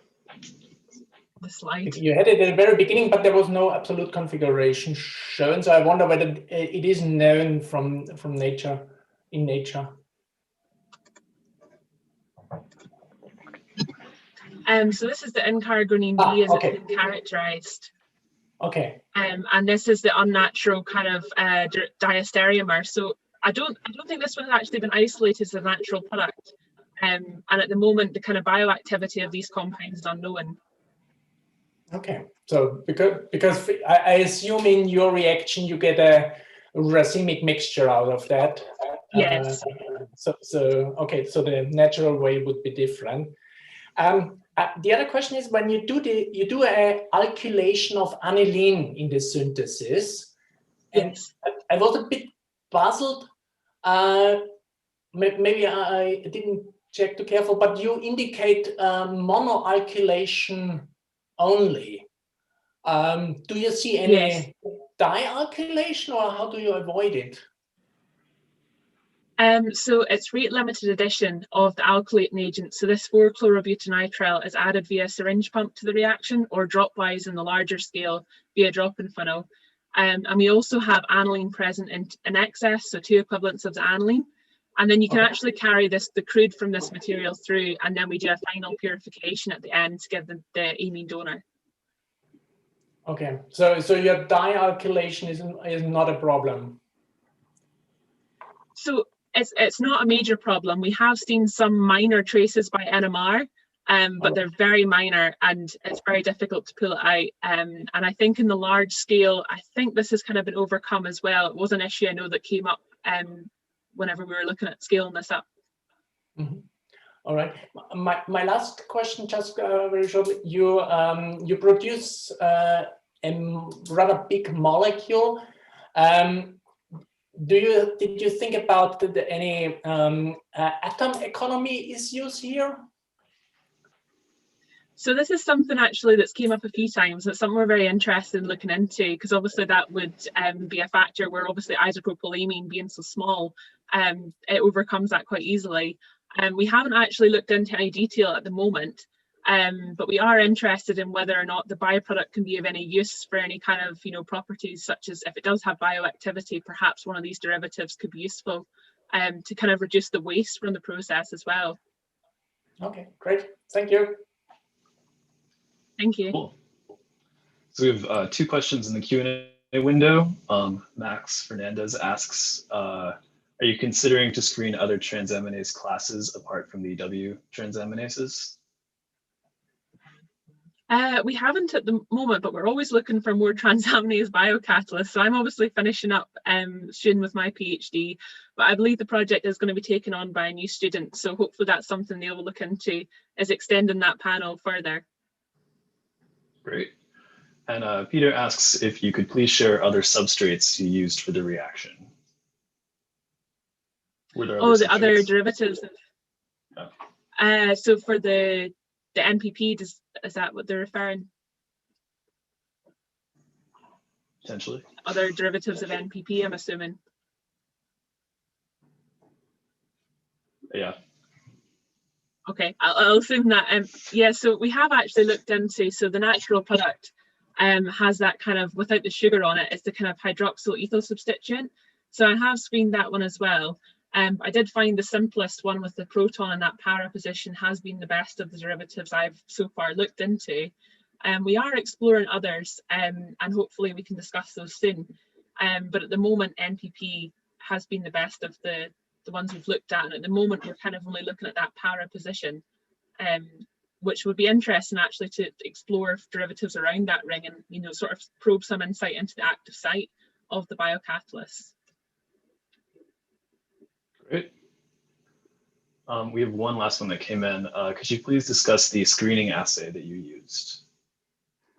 slide. You had it at the very beginning, but there was no absolute configuration shown. So I wonder whether it is known from nature, in nature. So this is the incargonine B as it's been characterized. Okay. And this is the unnatural kind of diastereomer. So I don't think this one has actually been isolated as a natural product. And at the moment, the kind of bioactivity of these compounds is unknown. Okay, so because I assume in your reaction you get a racemic mixture out of that. Yes. So okay, so the natural way would be different. The other question is, when you do a alkylation of aniline in the synthesis, yes. And I was a bit puzzled. Maybe I didn't check too careful, but you indicate monoalkylation only. Do you see any dialkylation, or how do you avoid it? So it's rate limited addition of the alkylating agent. So this 4-chlorobutynitrile is added via syringe pump to the reaction, or dropwise in the larger scale via drop-in funnel. And we also have aniline present in excess, so 2 equivalents of the aniline. And then you can actually carry the crude from this material through, and then we do a final purification at the end to give the amine donor. Okay, so your dialkylation is not a problem. So it's not a major problem. We have seen some minor traces by NMR, but they're very minor, and it's very difficult to pull it out. And I think in the large scale, I think this has kind of been overcome as well. It was an issue I know that came up whenever we were looking at scaling this up. Mm-hmm. All right. My last question, just very shortly. You produce a rather big molecule. Did you think about any atom economy issues here? So this is something actually that's came up a few times. It's something we're very interested in looking into, because obviously that would be a factor where obviously isopropylamine being so small, it overcomes that quite easily. We haven't actually looked into any detail at the moment, but we are interested in whether or not the byproduct can be of any use for any kind of properties, such as if it does have bioactivity, perhaps one of these derivatives could be useful to kind of reduce the waste from the process as well. Okay, great. Thank you. Thank you. Cool. So we have 2 questions in the Q&A window. Max Fernandez asks, are you considering to screen other transaminase classes apart from the W transaminases? We haven't at the moment, but we're always looking for more transaminase biocatalysts. So I'm obviously finishing up soon with my PhD, but I believe the project is going to be taken on by a new student. So hopefully that's something they'll look into, is extending that panel further. Great. And Peter asks if you could please share other substrates you used for the reaction. Were there the other substrates? derivatives. Yeah. So for the NPP, is that what they're referring? Potentially. Other derivatives of NPP, I'm assuming. Yeah. Okay, I'll assume that. Yeah, so we have actually looked into, so the natural product has that kind of, without the sugar on it, it's the kind of hydroxyl ethyl substituent. So I have screened that one as well. I did find the simplest one with the proton in that para position has been the best of the derivatives I've so far looked into. We are exploring others, and hopefully we can discuss those soon. But at the moment, NPP has been the best of the ones we've looked at, and at the moment we're kind of only looking at that para position, which would be interesting actually to explore derivatives around that ring and, you know, sort of probe some insight into the active site of the biocatalyst. Great. We have one last one that came in. Could you please discuss the screening assay that you used?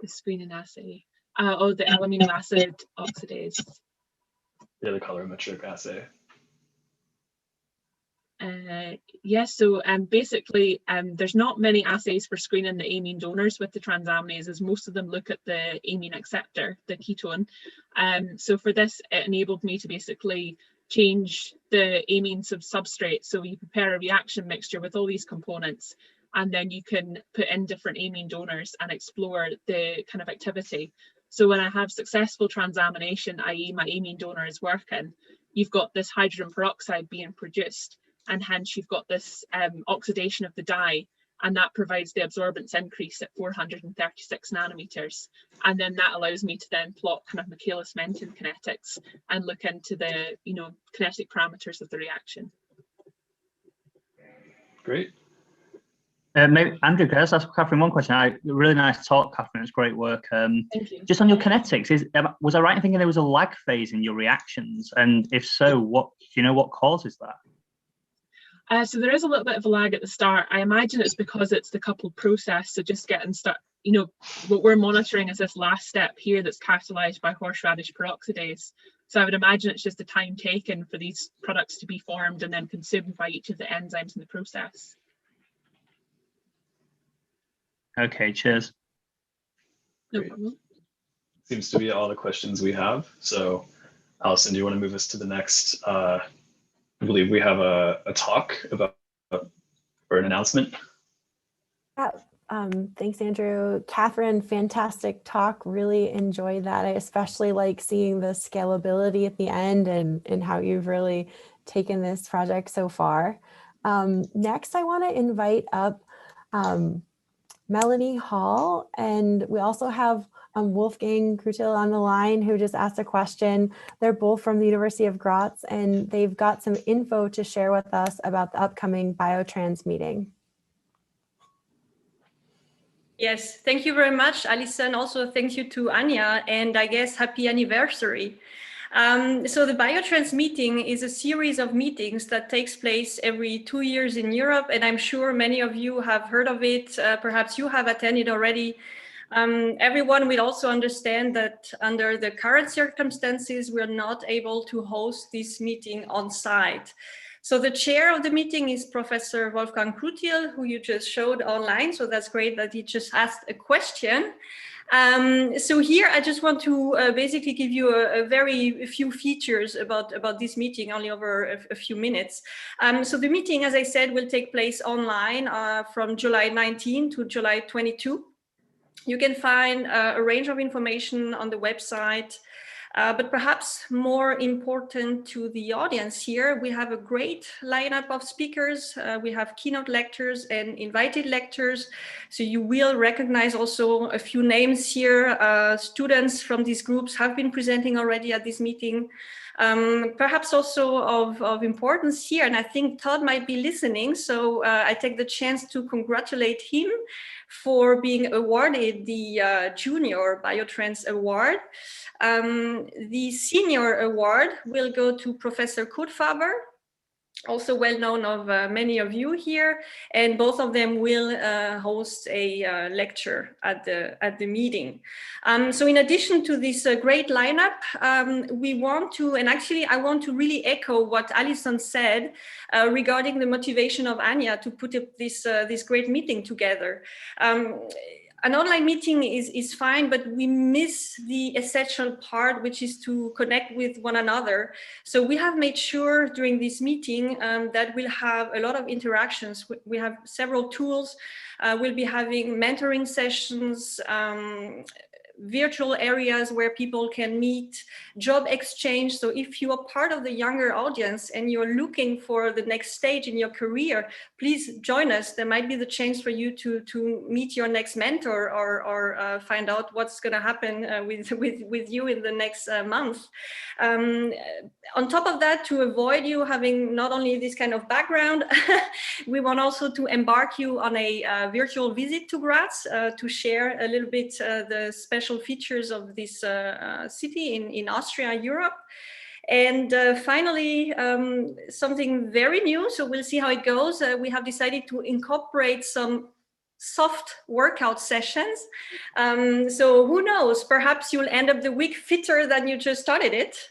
The screening assay. Oh, the amino acid oxidase. Yeah, the colorimetric assay. Yes, so basically there's not many assays for screening the amine donors with the transaminases. Most of them look at the amine acceptor, the ketone. So for this, it enabled me to basically change the amine substrate. So you prepare a reaction mixture with all these components, and then you can put in different amine donors and explore the kind of activity. So when I have successful transamination, i.e. my amine donor is working, you've got this hydrogen peroxide being produced, and hence you've got this oxidation of the dye, and that provides the absorbance increase at 436 nanometers. And then that allows me to then plot kind of Michaelis-Menten kinetics and look into the, you know, kinetic parameters of the reaction. Great. Maybe Andrew, can I just ask Catherine one question? Really nice talk, Catherine. It's great work. Thank you. Just on your kinetics, was I right in thinking there was a lag phase in your reactions? And if so, what do you know what causes that? So there is a little bit of a lag at the start. I imagine it's because it's the coupled process. So just getting started, you know, what we're monitoring is this last step here that's catalyzed by horseradish peroxidase. So I would imagine it's just the time taken for these products to be formed and then consumed by each of the enzymes in the process. Okay, cheers. No problem. Seems to be all the questions we have. So Alison, do you want to move us to the next? I believe we have a talk about, or an announcement. Yeah, thanks, Andrew. Catherine, fantastic talk. Really enjoyed that. I especially like seeing the scalability at the end and how you've really taken this project so far. Next, I want to invite up Melanie Hall, and we also have Wolfgang Krutil on the line, who just asked a question. They're both from the University of Graz, and they've got some info to share with us about the upcoming Biotrans meeting. Yes, thank you very much, Alison. Also, thank you to Anya, and I guess happy anniversary. So the Biotrans meeting is a series of meetings that takes place every 2 years in Europe, and I'm sure many of you have heard of it. Perhaps you have attended already. Everyone will also understand that under the current circumstances, we're not able to host this meeting on site. So the chair of the meeting is Professor Wolfgang Krutil, who you just showed online. So that's great that he just asked a question. So here I just want to basically give you a few features about this meeting, only over a few minutes. So the meeting, as I said, will take place online from July 19 to July 22. You can find a range of information on the website, but perhaps more important to the audience here, we have a great lineup of speakers. We have keynote lectures and invited lectures. So you will recognize also a few names here. Students from these groups have been presenting already at this meeting. Perhaps also of importance here, and I think Todd might be listening, so I take the chance to congratulate him for being awarded the Junior Biotrans Award. The Senior Award will go to Professor Kurt Faber, also well known of many of you here, and both of them will host a lecture at the meeting. So in addition to this great lineup, we want to, and actually I want to really echo what Alison said regarding the motivation of Anya to put up this great meeting together. An online meeting is fine, but we miss the essential part, which is to connect with one another. So we have made sure during this meeting that we'll have a lot of interactions. We have several tools. We'll be having mentoring sessions, virtual areas where people can meet, job exchange. So if you are part of the younger audience and you're looking for the next stage in your career, please join us. There might be the chance for you to meet your next mentor or find out what's going to happen with you in the next month. On top of that, to avoid you having not only this kind of background, we want also to embark you on a virtual visit to Graz to share a little bit the special features of this city in Austria, Europe. And finally, something very new, so we'll see how it goes. We have decided to incorporate some soft workout sessions. So who knows, perhaps you'll end up the week fitter than you just started it.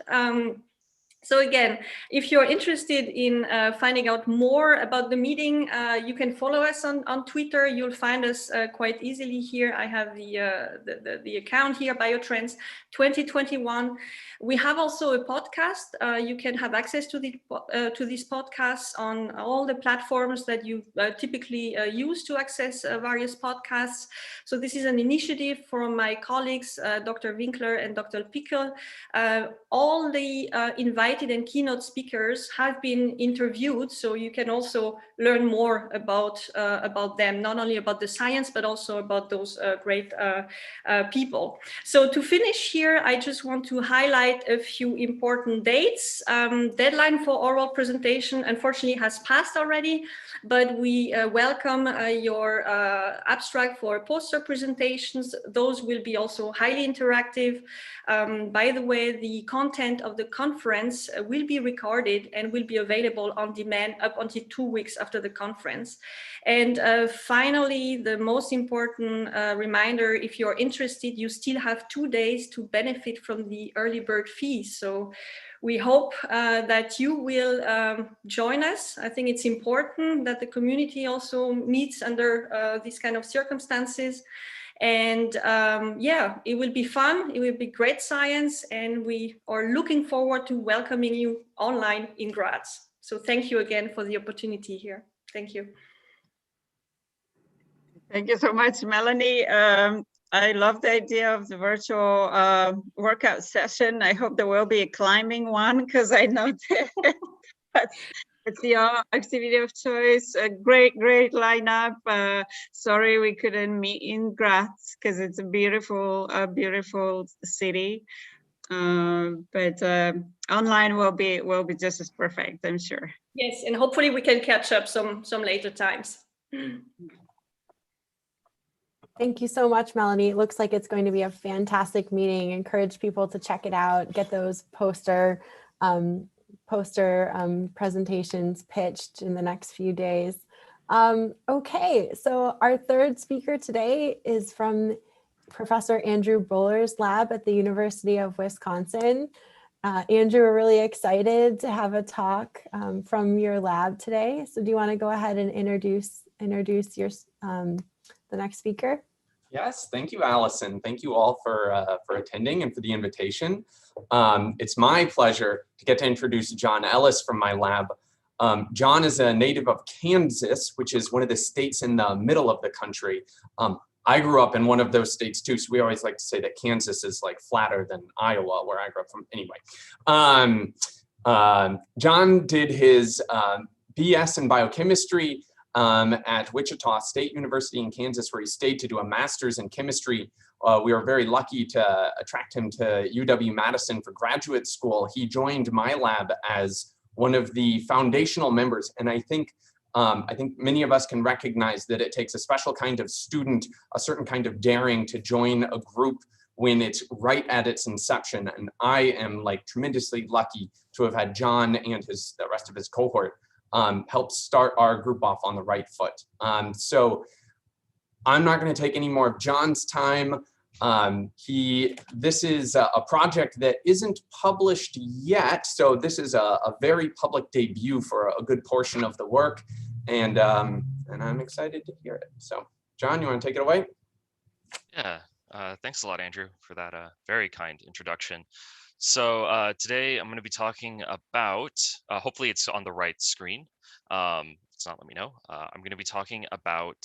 So again, if you're interested in finding out more about the meeting, you can follow us on Twitter. You'll find us quite easily here. I have the account here, Biotrans 2021. We have also a podcast. You can have access to these podcasts on all the platforms that you typically use to access various podcasts. So this is an initiative from my colleagues, Dr. Winkler and Dr. Pickel. All the invited and keynote speakers have been interviewed, so you can also learn more about them, not only about the science, but also about those great people. So to finish here, I just want to highlight a few important dates. Deadline for oral presentation, unfortunately, has passed already, but we welcome your abstract for poster presentations. Those will be also highly interactive. By the way, the content of the conference will be recorded and will be available on demand up until 2 weeks after the conference. And finally, the most important reminder, if you're interested, you still have 2 days to benefit from the early bird fee. So we hope that you will join us. I think it's important that the community also meets under these kind of circumstances. And yeah, it will be fun. It will be great science. And we are looking forward to welcoming you online in Graz. So thank you again for the opportunity here. Thank you. Thank you so much, Melanie. I love the idea of the virtual workout session. I hope there will be a climbing one, because I know it's the activity of choice. A great lineup. Sorry we couldn't meet in Graz, because it's a beautiful city. But online will be just as perfect, I'm sure. Yes, and hopefully we can catch up some later times. Thank you so much, Melanie. It looks like it's going to be a fantastic meeting. Encourage people to check it out, get those poster presentations pitched in the next few days. Okay, so our third speaker today is from Professor Andrew Buller's lab at the University of Wisconsin. Andrew, we're really excited to have a talk from your lab today. So do you want to go ahead and introduce your the next speaker? Yes, thank you, Allison. Thank you all for attending and for the invitation. It's my pleasure to get to introduce John Ellis from my lab. John is a native of Kansas, which is one of the states in the middle of the country. I grew up in one of those states too, so we always like to say that Kansas is like flatter than Iowa, where I grew up from. Anyway, John did his BS in biochemistry at Wichita State University in Kansas, where he stayed to do a master's in chemistry we were very lucky to attract him to UW-Madison for graduate school. He joined my lab as one of the foundational members, and I think many of us can recognize that it takes a special kind of student, a certain kind of daring to join a group when it's right at its inception. And I am like tremendously lucky to have had John and the rest of his cohort help start our group off on the right foot. So I'm not going to take any more of John's time. This is a project that isn't published yet, so this is a very public debut for a good portion of the work, and I'm excited to hear it. So, John, you want to take it away? Yeah, thanks a lot, Andrew, for that very kind introduction. So today I'm going to be talking about, hopefully it's on the right screen. It's not, let me know. I'm going to be talking about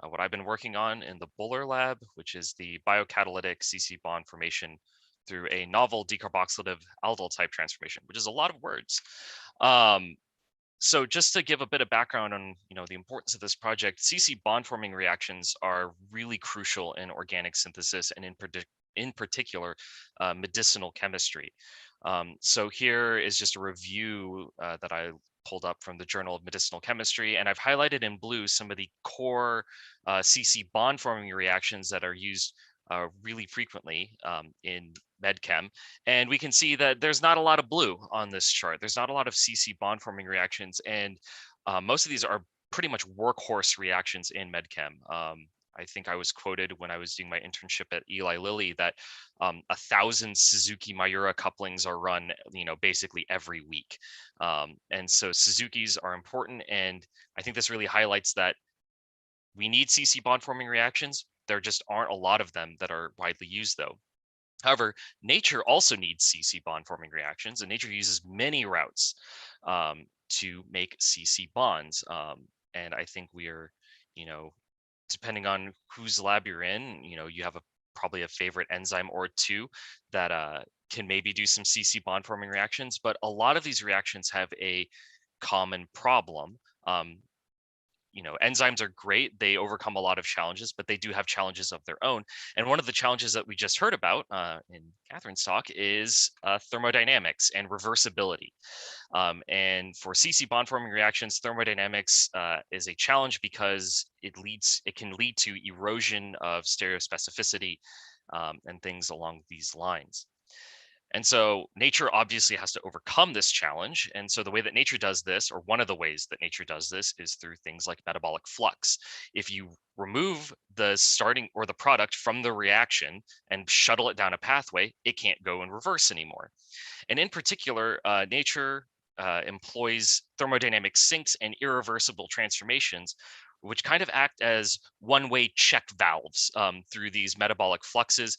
what I've been working on in the Buller lab, which is the biocatalytic CC bond formation through a novel decarboxylative aldol type transformation, which is a lot of words. So just to give a bit of background on the importance of this project, CC bond forming reactions are really crucial in organic synthesis and in particular medicinal chemistry. So here is just a review that I pulled up from the Journal of Medicinal Chemistry, and I've highlighted in blue some of the core CC bond forming reactions that are used really frequently in medchem, and we can see that there's not a lot of blue on this chart. There's not a lot of CC bond forming reactions, and most of these are pretty much workhorse reactions in medchem. I think I was quoted when I was doing my internship at Eli Lilly that 1,000 Suzuki Miura couplings are run, basically every week. And so Suzuki's are important, and I think this really highlights that we need CC bond forming reactions. There just aren't a lot of them that are widely used, though. However, nature also needs CC bond forming reactions, and nature uses many routes to make CC bonds. And I think we are, depending on whose lab you're in, you have probably a favorite enzyme or two that can maybe do some CC bond forming reactions, but a lot of these reactions have a common problem. Enzymes are great. They overcome a lot of challenges, but they do have challenges of their own. And one of the challenges that we just heard about in Catherine's talk is thermodynamics and reversibility. And for CC bond forming reactions, thermodynamics is a challenge because it can lead to erosion of stereospecificity and things along these lines. And so nature obviously has to overcome this challenge. And so the way that nature does this, or one of the ways that nature does this, is through things like metabolic flux. If you remove the starting or the product from the reaction and shuttle it down a pathway, it can't go in reverse anymore. And in particular, nature employs thermodynamic sinks and irreversible transformations, which kind of act as one-way check valves through these metabolic fluxes.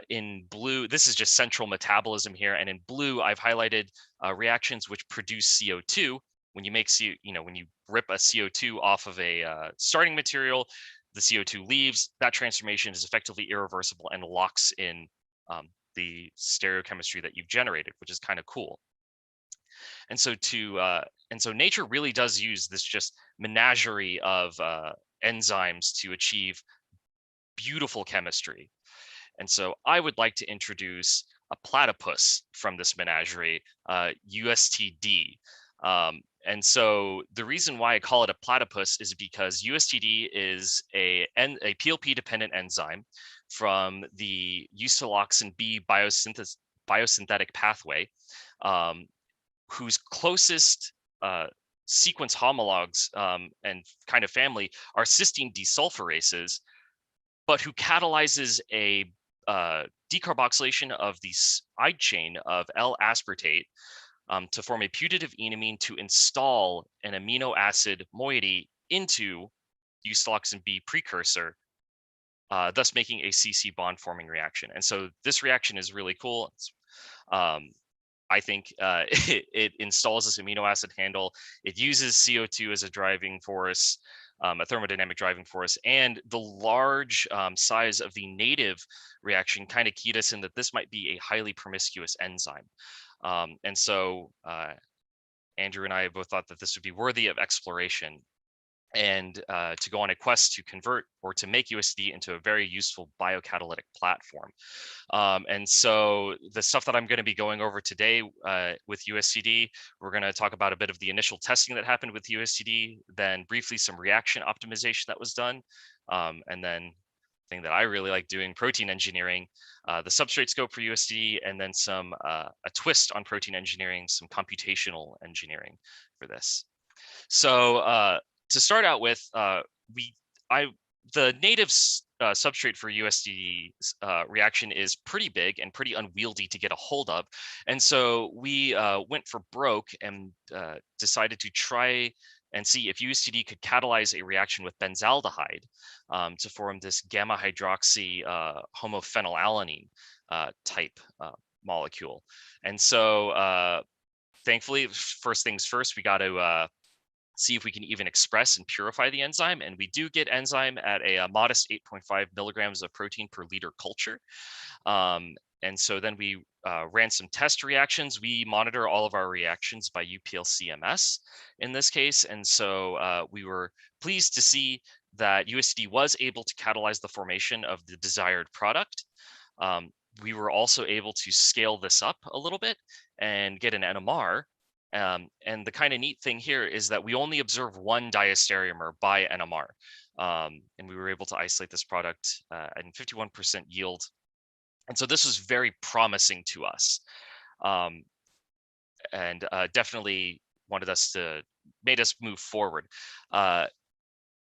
In blue, this is just central metabolism here, and in blue, I've highlighted reactions which produce CO2. When you make when you rip a CO2 off of a starting material, the CO2 leaves. That transformation is effectively irreversible and locks in the stereochemistry that you've generated, which is kind of cool. And so nature really does use this just menagerie of enzymes to achieve beautiful chemistry. And so I would like to introduce a platypus from this menagerie, USTD. And so the reason why I call it a platypus is because USTD is a PLP-dependent enzyme from the eusiloxin B biosynthetic pathway, whose closest sequence homologs and kind of family are cysteine desulfurases, but who catalyzes a decarboxylation of the side chain of L-aspartate to form a putative enamine to install an amino acid moiety into eusiloxin B precursor, thus making a CC bond forming reaction. And so this reaction is really cool. I think it installs this amino acid handle. It uses CO2 as a driving force, a thermodynamic driving force, and the large size of the native reaction kind of keyed us in that this might be a highly promiscuous enzyme. And so Andrew and I both thought that this would be worthy of exploration. and to go on a quest to convert or to make USD into a very useful biocatalytic platform. And so the stuff that I'm going to be going over today with USCD, we're going to talk about a bit of the initial testing that happened with USCD, then briefly some reaction optimization that was done, and then thing that I really like doing, protein engineering, the substrate scope for USCD, and then some a twist on protein engineering, some computational engineering for this. So to start out with, the native substrate for USD reaction is pretty big and pretty unwieldy to get a hold of. And so we went for broke and decided to try and see if USD could catalyze a reaction with benzaldehyde to form this gamma hydroxy homophenylalanine type molecule. And so thankfully, first things first, we got to see if we can even express and purify the enzyme. And we do get enzyme at a modest 8.5 milligrams of protein per liter culture. And so then we ran some test reactions. We monitor all of our reactions by UPLCMS in this case. And so we were pleased to see that USD was able to catalyze the formation of the desired product. We were also able to scale this up a little bit and get an NMR. And the kind of neat thing here is that we only observe one diastereomer by NMR. And we were able to isolate this product at 51% yield. And so this was very promising to us. And definitely made us move forward.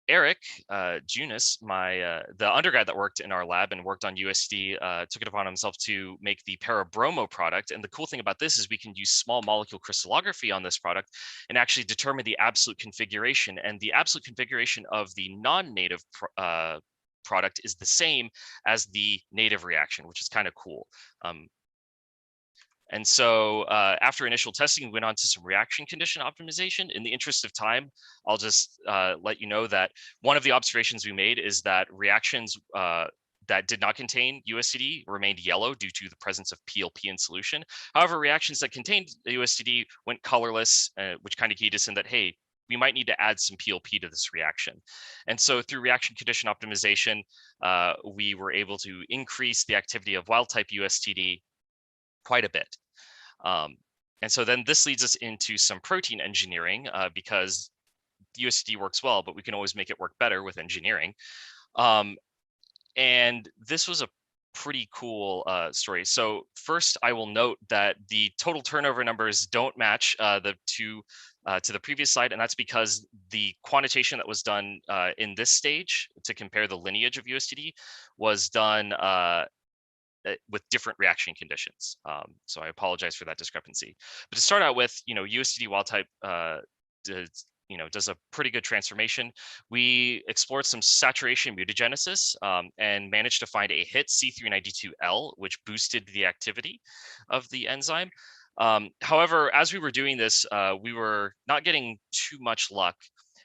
Eric Junis, the undergrad that worked in our lab and worked on USD, took it upon himself to make the parabromo product. And the cool thing about this is we can use small molecule crystallography on this product and actually determine the absolute configuration. And the absolute configuration of the non-native product is the same as the native reaction, which is kind of cool. And so after initial testing, we went on to some reaction condition optimization. In the interest of time, I'll just let you know that one of the observations we made is that reactions that did not contain USD remained yellow due to the presence of PLP in solution. However, reactions that contained USD went colorless, which kind of keyed us in that, hey, we might need to add some PLP to this reaction. And so through reaction condition optimization, we were able to increase the activity of wild type USTD quite a bit. And so then this leads us into some protein engineering because USD works well, but we can always make it work better with engineering. And this was a pretty cool story. So first, I will note that the total turnover numbers don't match the two to the previous slide, and that's because the quantitation that was done in this stage to compare the lineage of USTD was done with different reaction conditions. So I apologize for that discrepancy. But to start out with, USD wild type does a pretty good transformation. We explored some saturation mutagenesis and managed to find a hit C392L, which boosted the activity of the enzyme. However, as we were doing this, we were not getting too much luck.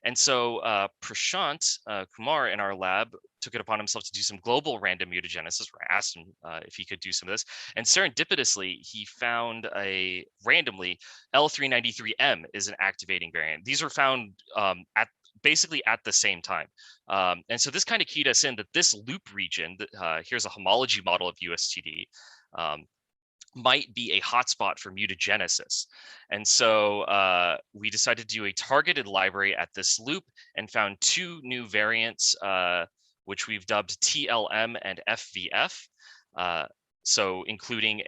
And so Prashant Kumar in our lab took it upon himself to do some global random mutagenesis, where I asked him if he could do some of this. And serendipitously, he found randomly L393M is an activating variant. These were found basically at the same time. And so this kind of keyed us in that this loop region, here's a homology model of USTD, might be a hotspot for mutagenesis. And so we decided to do a targeted library at this loop and found two new variants, which we've dubbed TLM and FVF. So including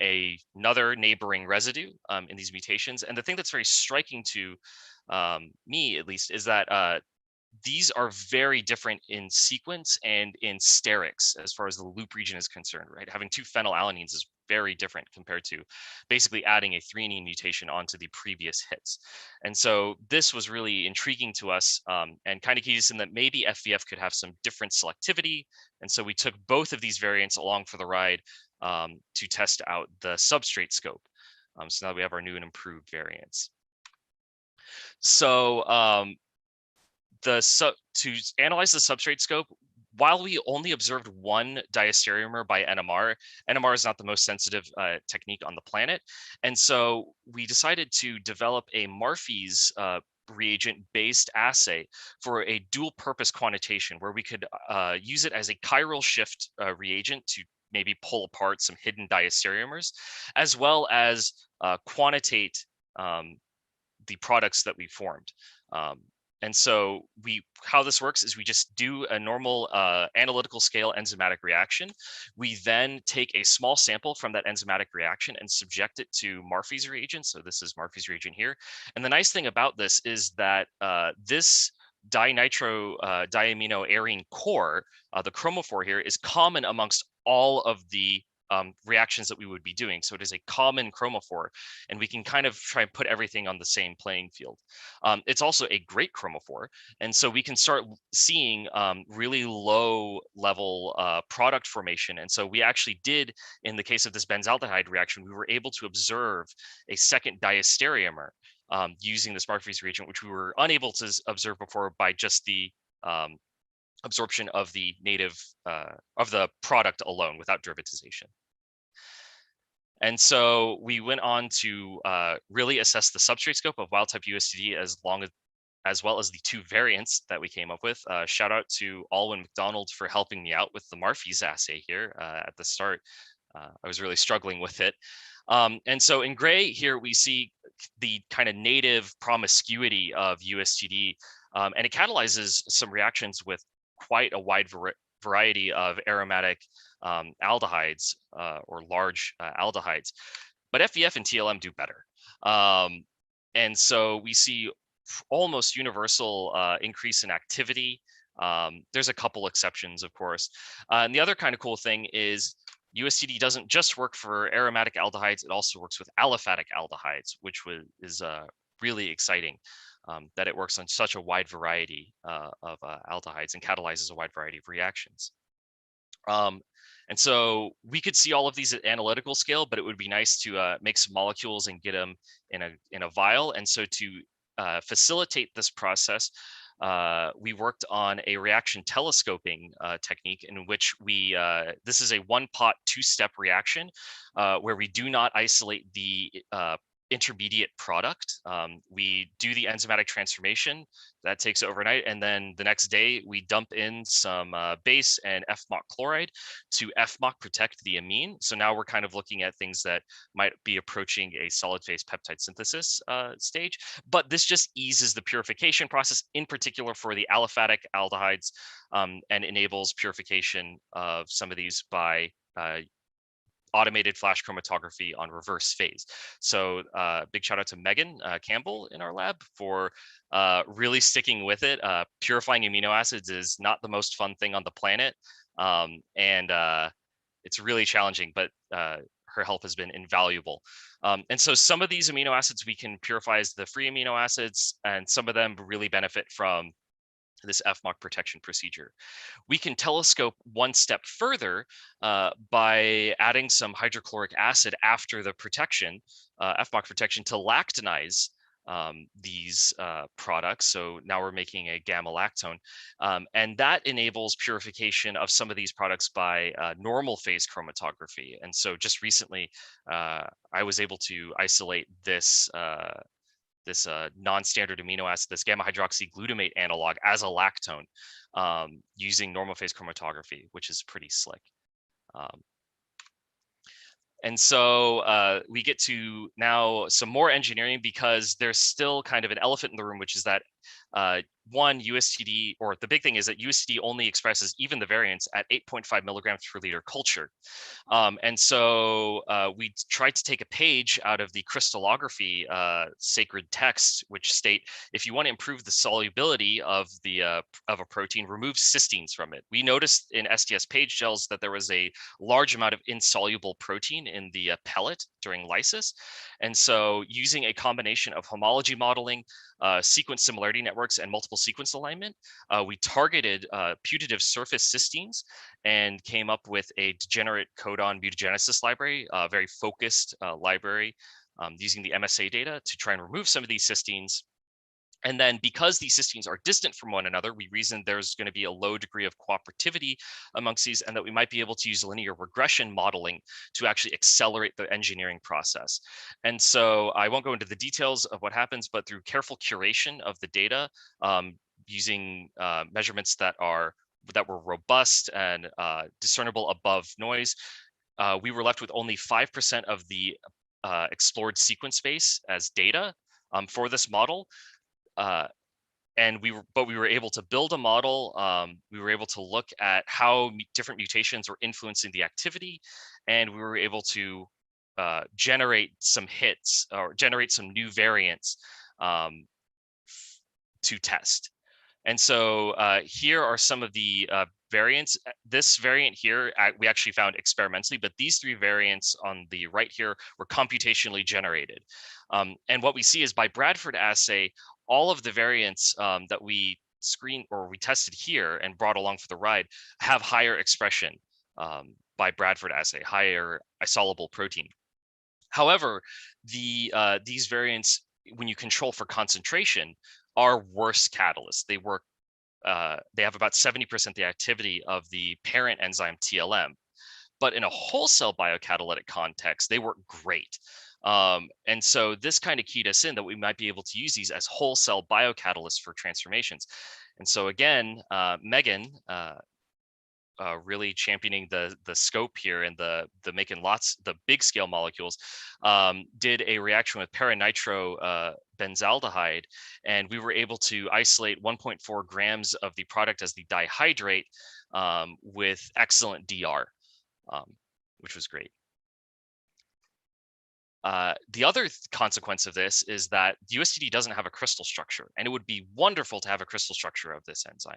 another neighboring residue in these mutations. And the thing that's very striking to me, at least, is that these are very different in sequence and in sterics as far as the loop region is concerned, right? Having two phenylalanines is very different compared to basically adding a threonine mutation onto the previous hits. And so this was really intriguing to us and kind of keyed us in that maybe FVF could have some different selectivity. And so we took both of these variants along for the ride to test out the substrate scope. So now we have our new and improved variants. So to analyze the substrate scope, while we only observed one diastereomer by NMR, NMR is not the most sensitive technique on the planet. And so we decided to develop a Marfe's reagent-based assay for a dual-purpose quantitation, where we could use it as a chiral shift reagent to maybe pull apart some hidden diastereomers, as well as quantitate the products that we formed. And so how this works is we just do a normal analytical scale enzymatic reaction. We then take a small sample from that enzymatic reaction and subject it to Marfe's reagent. So this is Marfe's reagent here. And the nice thing about this is that this dinitro diamino arene core, the chromophore here, is common amongst all of the reactions that we would be doing. So it is a common chromophore, and we can kind of try and put everything on the same playing field. It's also a great chromophore, and so we can start seeing really low level product formation. And so we actually did, in the case of this benzaldehyde reaction, we were able to observe a second diastereomer using this Marfe's reagent, which we were unable to observe before by just the absorption of the native of the product alone without derivatization. And so we went on to really assess the substrate scope of wild type USTD as well as the two variants that we came up with. Shout out to Alwyn McDonald for helping me out with the Marfe's assay here at the start. I was really struggling with it. And so in gray here, we see the kind of native promiscuity of USTD, and it catalyzes some reactions with quite a wide variety of aromatic aldehydes or large aldehydes, but FVF and TLM do better. And so we see almost universal increase in activity. There's a couple exceptions, of course. And the other kind of cool thing is USTD doesn't just work for aromatic aldehydes, it also works with aliphatic aldehydes, which is really exciting. That it works on such a wide variety of aldehydes and catalyzes a wide variety of reactions. And so we could see all of these at analytical scale, but it would be nice to make some molecules and get them in a vial. And so to facilitate this process, we worked on a reaction telescoping technique in which this is a one-pot, two-step reaction where we do not isolate the intermediate product. We do the enzymatic transformation that takes overnight, and then the next day we dump in some base and FMOC chloride to FMOC protect the amine. So now we're kind of looking at things that might be approaching a solid phase peptide synthesis stage, but this just eases the purification process, in particular for the aliphatic aldehydes, and enables purification of some of these by automated flash chromatography on reverse phase. So big shout out to Megan Campbell in our lab for really sticking with it. Purifying amino acids is not the most fun thing on the planet. And it's really challenging, but her help has been invaluable. And so some of these amino acids we can purify as the free amino acids, and some of them really benefit from this FMOC protection procedure. We can telescope one step further by adding some hydrochloric acid after the protection, FMOC protection, to lactonize these products. So now we're making a gamma lactone, and that enables purification of some of these products by normal phase chromatography. And so just recently, I was able to isolate this non-standard amino acid, this gamma hydroxyglutamate analog, as a lactone using normal phase chromatography, which is pretty slick. And so we get to now some more engineering, because there's still kind of an elephant in the room, which is that one, USTD, or the big thing is that USTD only expresses even the variants at 8.5 milligrams per liter culture. And so we tried to take a page out of the crystallography sacred text, which state, if you want to improve the solubility of a protein, remove cysteines from it. We noticed in STS page gels that there was a large amount of insoluble protein in the pellet during lysis. And so using a combination of homology modeling, sequence similarity networks, and multiple sequence alignment, we targeted putative surface cysteines and came up with a degenerate codon mutagenesis library, a very focused library using the MSA data to try and remove some of these cysteines And then because these cysteines are distant from one another, we reason there's going to be a low degree of cooperativity amongst these, and that we might be able to use linear regression modeling to actually accelerate the engineering process. And so I won't go into the details of what happens, but through careful curation of the data, using measurements that were robust and discernible above noise, we were left with only 5% of the explored sequence space as data for this model. And we were able to build a model. We were able to look at how different mutations were influencing the activity, and we were able to generate some hits or generate some new variants to test. And so here are some of the variants. This variant here, we actually found experimentally, but these 3 variants on the right here were computationally generated. And what we see is by Bradford assay, all of the variants that we screened or we tested here and brought along for the ride have higher expression by Bradford assay, higher isoluble protein. However, these variants, when you control for concentration, are worse catalysts. They work. They have about 70% the activity of the parent enzyme TLM, but in a whole cell biocatalytic context, they work great. And so this kind of keyed us in that we might be able to use these as whole cell biocatalysts for transformations. And so again, Megan, really championing the scope here and the making the big scale molecules, did a reaction with paranitro benzaldehyde, and we were able to isolate 1.4 grams of the product as the dihydrate with excellent DR, which was great. The other consequence of this is that USTD doesn't have a crystal structure, and it would be wonderful to have a crystal structure of this enzyme.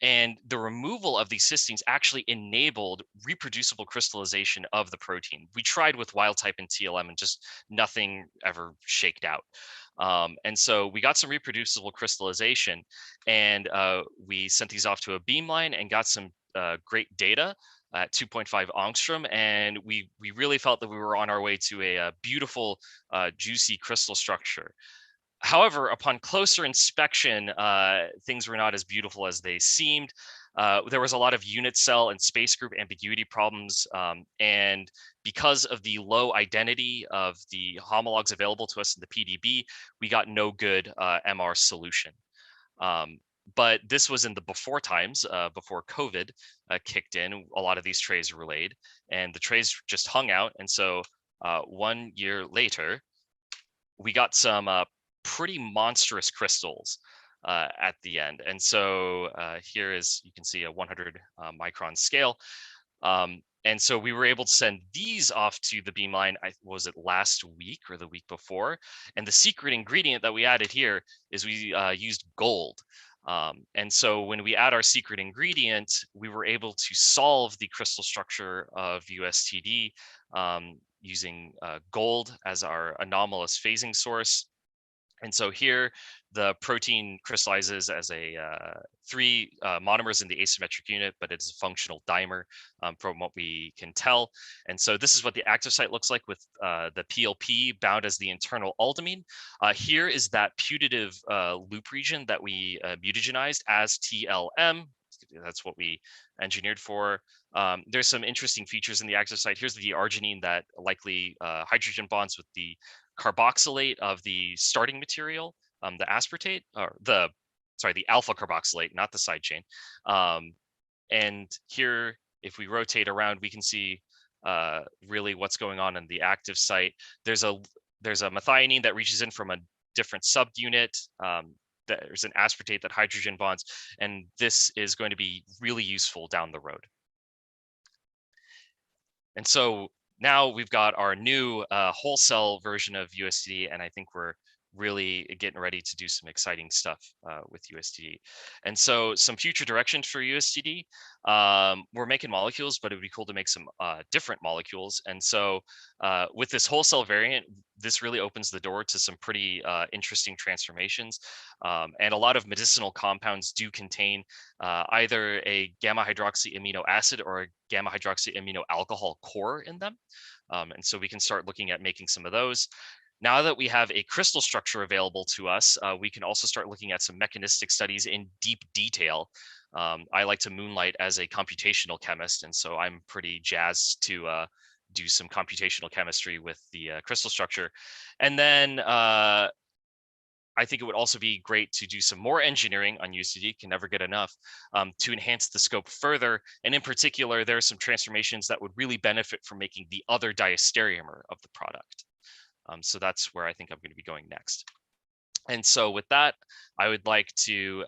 And the removal of these cysteines actually enabled reproducible crystallization of the protein. We tried with wild type and TLM and just nothing ever shaked out. And so we got some reproducible crystallization, and we sent these off to a beamline and got some great data at 2.5 angstrom, and we really felt that we were on our way to a beautiful, juicy crystal structure. However, upon closer inspection, things were not as beautiful as they seemed. There was a lot of unit cell and space group ambiguity problems, and because of the low identity of the homologs available to us in the PDB, we got no good MR solution. But this was in the before times, before COVID kicked in. A lot of these trays were laid, and the trays just hung out. And so 1 year later, we got some pretty monstrous crystals at the end. And so here is, you can see a 100 micron scale. And so we were able to send these off to the beamline, was it last week or the week before? And the secret ingredient that we added here is we used gold. And so when we add our secret ingredient, we were able to solve the crystal structure of USTD using gold as our anomalous phasing source. And so here, the protein crystallizes as a 3 monomers in the asymmetric unit, but it's a functional dimer from what we can tell. And so this is what the active site looks like with the PLP bound as the internal aldamine. Here is that putative loop region that we mutagenized as TLM. That's what we engineered for. There's some interesting features in the active site. Here's the arginine that likely hydrogen bonds with the carboxylate of the starting material, the aspartate, or the alpha carboxylate, not the side chain. And here, if we rotate around, we can see really what's going on in the active site. There's a methionine that reaches in from a different subunit. There's an aspartate that hydrogen bonds, and this is going to be really useful down the road. And so now we've got our new whole cell version of USTD, and I think we're really getting ready to do some exciting stuff with USTD. And so some future directions for USTD, we're making molecules, but it would be cool to make some different molecules. And so with this whole cell variant, this really opens the door to some pretty interesting transformations. And a lot of medicinal compounds do contain either a gamma hydroxy amino acid or a gamma hydroxy amino alcohol core in them. And so we can start looking at making some of those. Now that we have a crystal structure available to us, we can also start looking at some mechanistic studies in deep detail. I like to moonlight as a computational chemist, and so I'm pretty jazzed to do some computational chemistry with the crystal structure. And then I think it would also be great to do some more engineering on USDD, can never get enough, to enhance the scope further. And in particular, there are some transformations that would really benefit from making the other diastereomer of the product. So that's where I think I'm going to be going next. And so with that, I would like to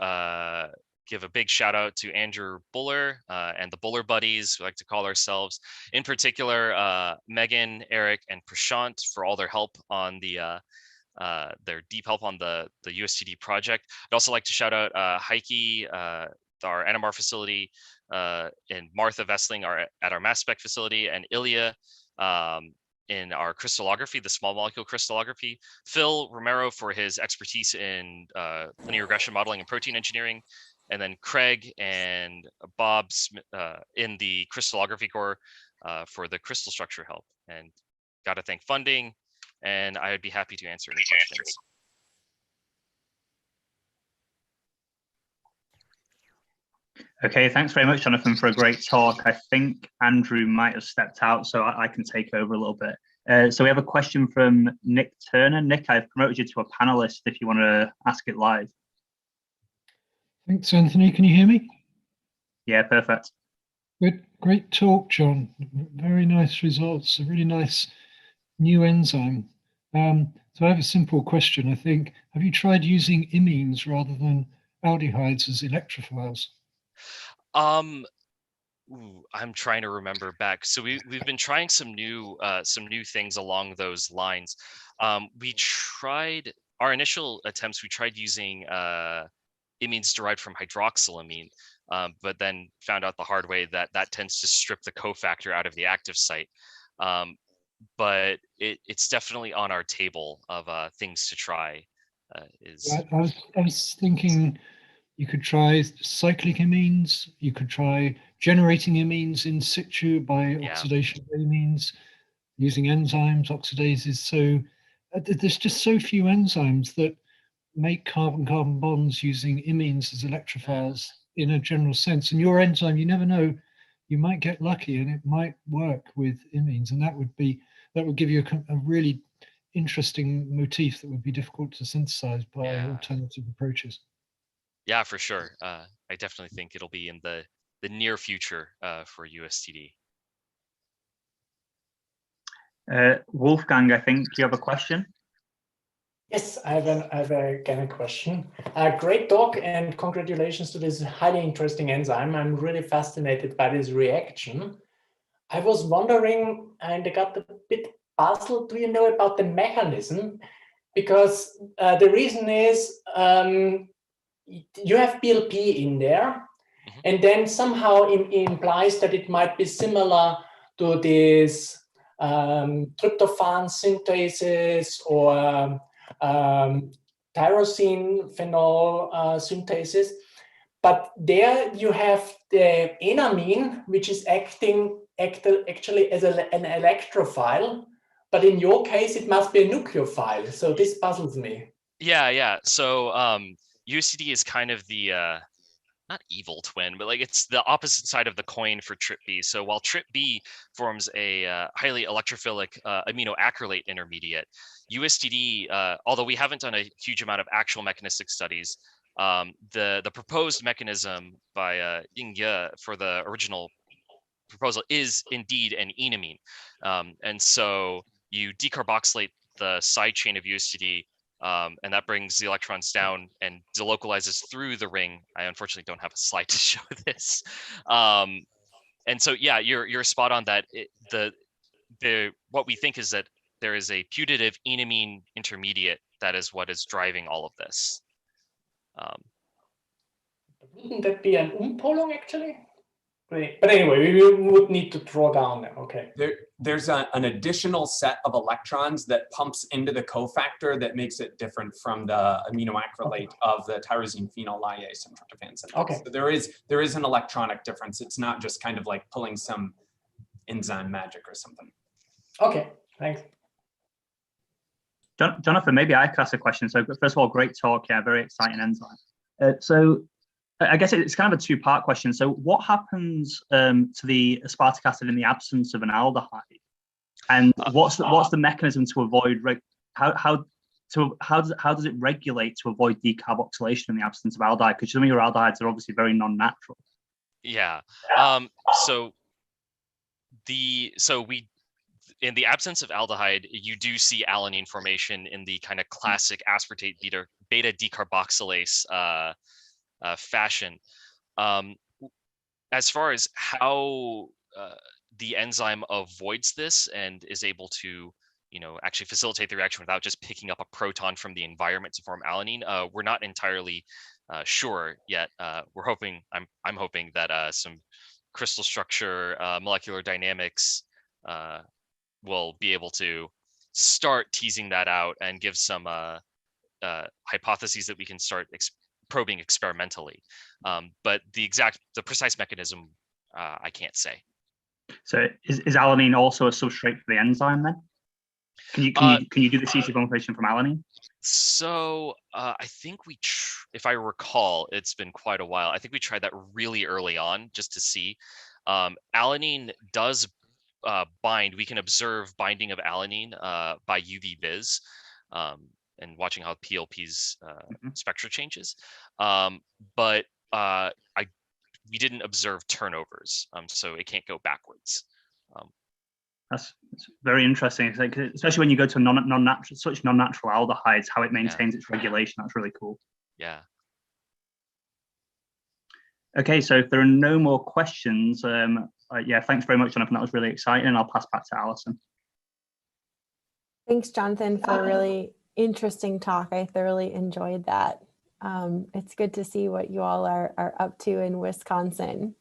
give a big shout out to Andrew Buller and the Buller Buddies, we like to call ourselves. In particular, Megan, Eric, and Prashant for all their help on their deep help on the USTD project. I'd also like to shout out Heike, our NMR facility, and Martha Vestling at our mass spec facility, and Ilya in our crystallography, the small molecule crystallography, Phil Romero for his expertise in linear regression modeling and protein engineering, and then Craig and Bob in the crystallography core for the crystal structure help. And got to thank funding, and I would be happy to answer any questions. Okay, thanks very much, Jonathan, for a great talk. I think Andrew might have stepped out, so I can take over a little bit. So we have a question from Nick Turner. Nick, I've promoted you to a panelist if you want to ask it live. Thanks, Anthony. Can you hear me? Yeah, perfect. Good, great talk, John. Very nice results, a really nice new enzyme. So I have a simple question, I think. Have you tried using imines rather than aldehydes as electrophiles? I'm trying to remember back. So we've been trying some new things along those lines. We tried our initial attempts. We tried using imines derived from hydroxylamine, but then found out the hard way that that tends to strip the cofactor out of the active site. But it's definitely on our table of things to try. I was thinking you could try cyclic amines, you could try generating amines in situ by oxidation of amines, using enzymes, oxidases. So there's just so few enzymes that make carbon-carbon bonds using imines as electrophiles in a general sense. And your enzyme, you never know, you might get lucky and it might work with imines, and that would give you a really interesting motif that would be difficult to synthesize by alternative approaches. Yeah, for sure. I definitely think it'll be in the near future for USTD. Wolfgang, I think you have a question. Yes, I have again a question. Great talk and congratulations to this highly interesting enzyme. I'm really fascinated by this reaction. I was wondering, and I got a bit puzzled, do you know about the mechanism? Because the reason is you have PLP in there, and then somehow it implies that it might be similar to this tryptophan synthesis or tyrosine phenol synthesis. But there you have the enamine, which is acting actually as an electrophile. But in your case, it must be a nucleophile. So this puzzles me. Yeah. So USDD is kind of the not evil twin, but like it's the opposite side of the coin for TRPB. So while TRPB forms a highly electrophilic amino acrylate intermediate, USDD, although we haven't done a huge amount of actual mechanistic studies, the proposed mechanism by Ying Ye for the original proposal is indeed an enamine. And so you decarboxylate the side chain of USDD, and that brings the electrons down and delocalizes through the ring. I unfortunately don't have a slide to show this. And so, yeah, you're spot on that. What we think is that there is a putative enamine intermediate that is what is driving all of this. Wouldn't that be an Umpolung actually? But anyway, we would need to draw down there. Okay. There's an additional set of electrons that pumps into the cofactor that makes it different from the amino acrylate of the tyrosine phenol lyase and tryptophan synthase. Okay. So there is an electronic difference. It's not just kind of like pulling some enzyme magic or something. Okay, thanks. Jonathan, maybe I could ask a question. So first of all, great talk. Yeah, very exciting enzyme. So I guess it's kind of a two-part question. So what happens to the aspartic acid in the absence of an aldehyde? And what's the mechanism to avoid how does it regulate to avoid decarboxylation in the absence of aldehyde? Because some of your aldehydes are obviously very non-natural. Yeah. So we, in the absence of aldehyde, you do see alanine formation in the kind of classic aspartate beta decarboxylase fashion. As far as how the enzyme avoids this and is able to, actually facilitate the reaction without just picking up a proton from the environment to form alanine, we're not entirely sure yet. We're hoping, I'm hoping that some crystal structure, molecular dynamics will be able to start teasing that out and give some hypotheses that we can start probing experimentally. But the precise mechanism, I can't say. So is alanine also a substrate for the enzyme then? Can you do the CC formation from alanine? So I think if I recall, it's been quite a while. I think we tried that really early on just to see. Alanine does bind. We can observe binding of alanine by UV vis and watching how PLP's spectra changes. But we didn't observe turnovers, so it can't go backwards. That's very interesting, especially when you go to such non-natural aldehydes, how it maintains its regulation. That's really cool. Yeah. Okay, so if there are no more questions, yeah, thanks very much, Jonathan. That was really exciting. And I'll pass back to Alison. Thanks, Jonathan, for a really interesting talk. I thoroughly enjoyed that. It's good to see what you all are up to in Wisconsin.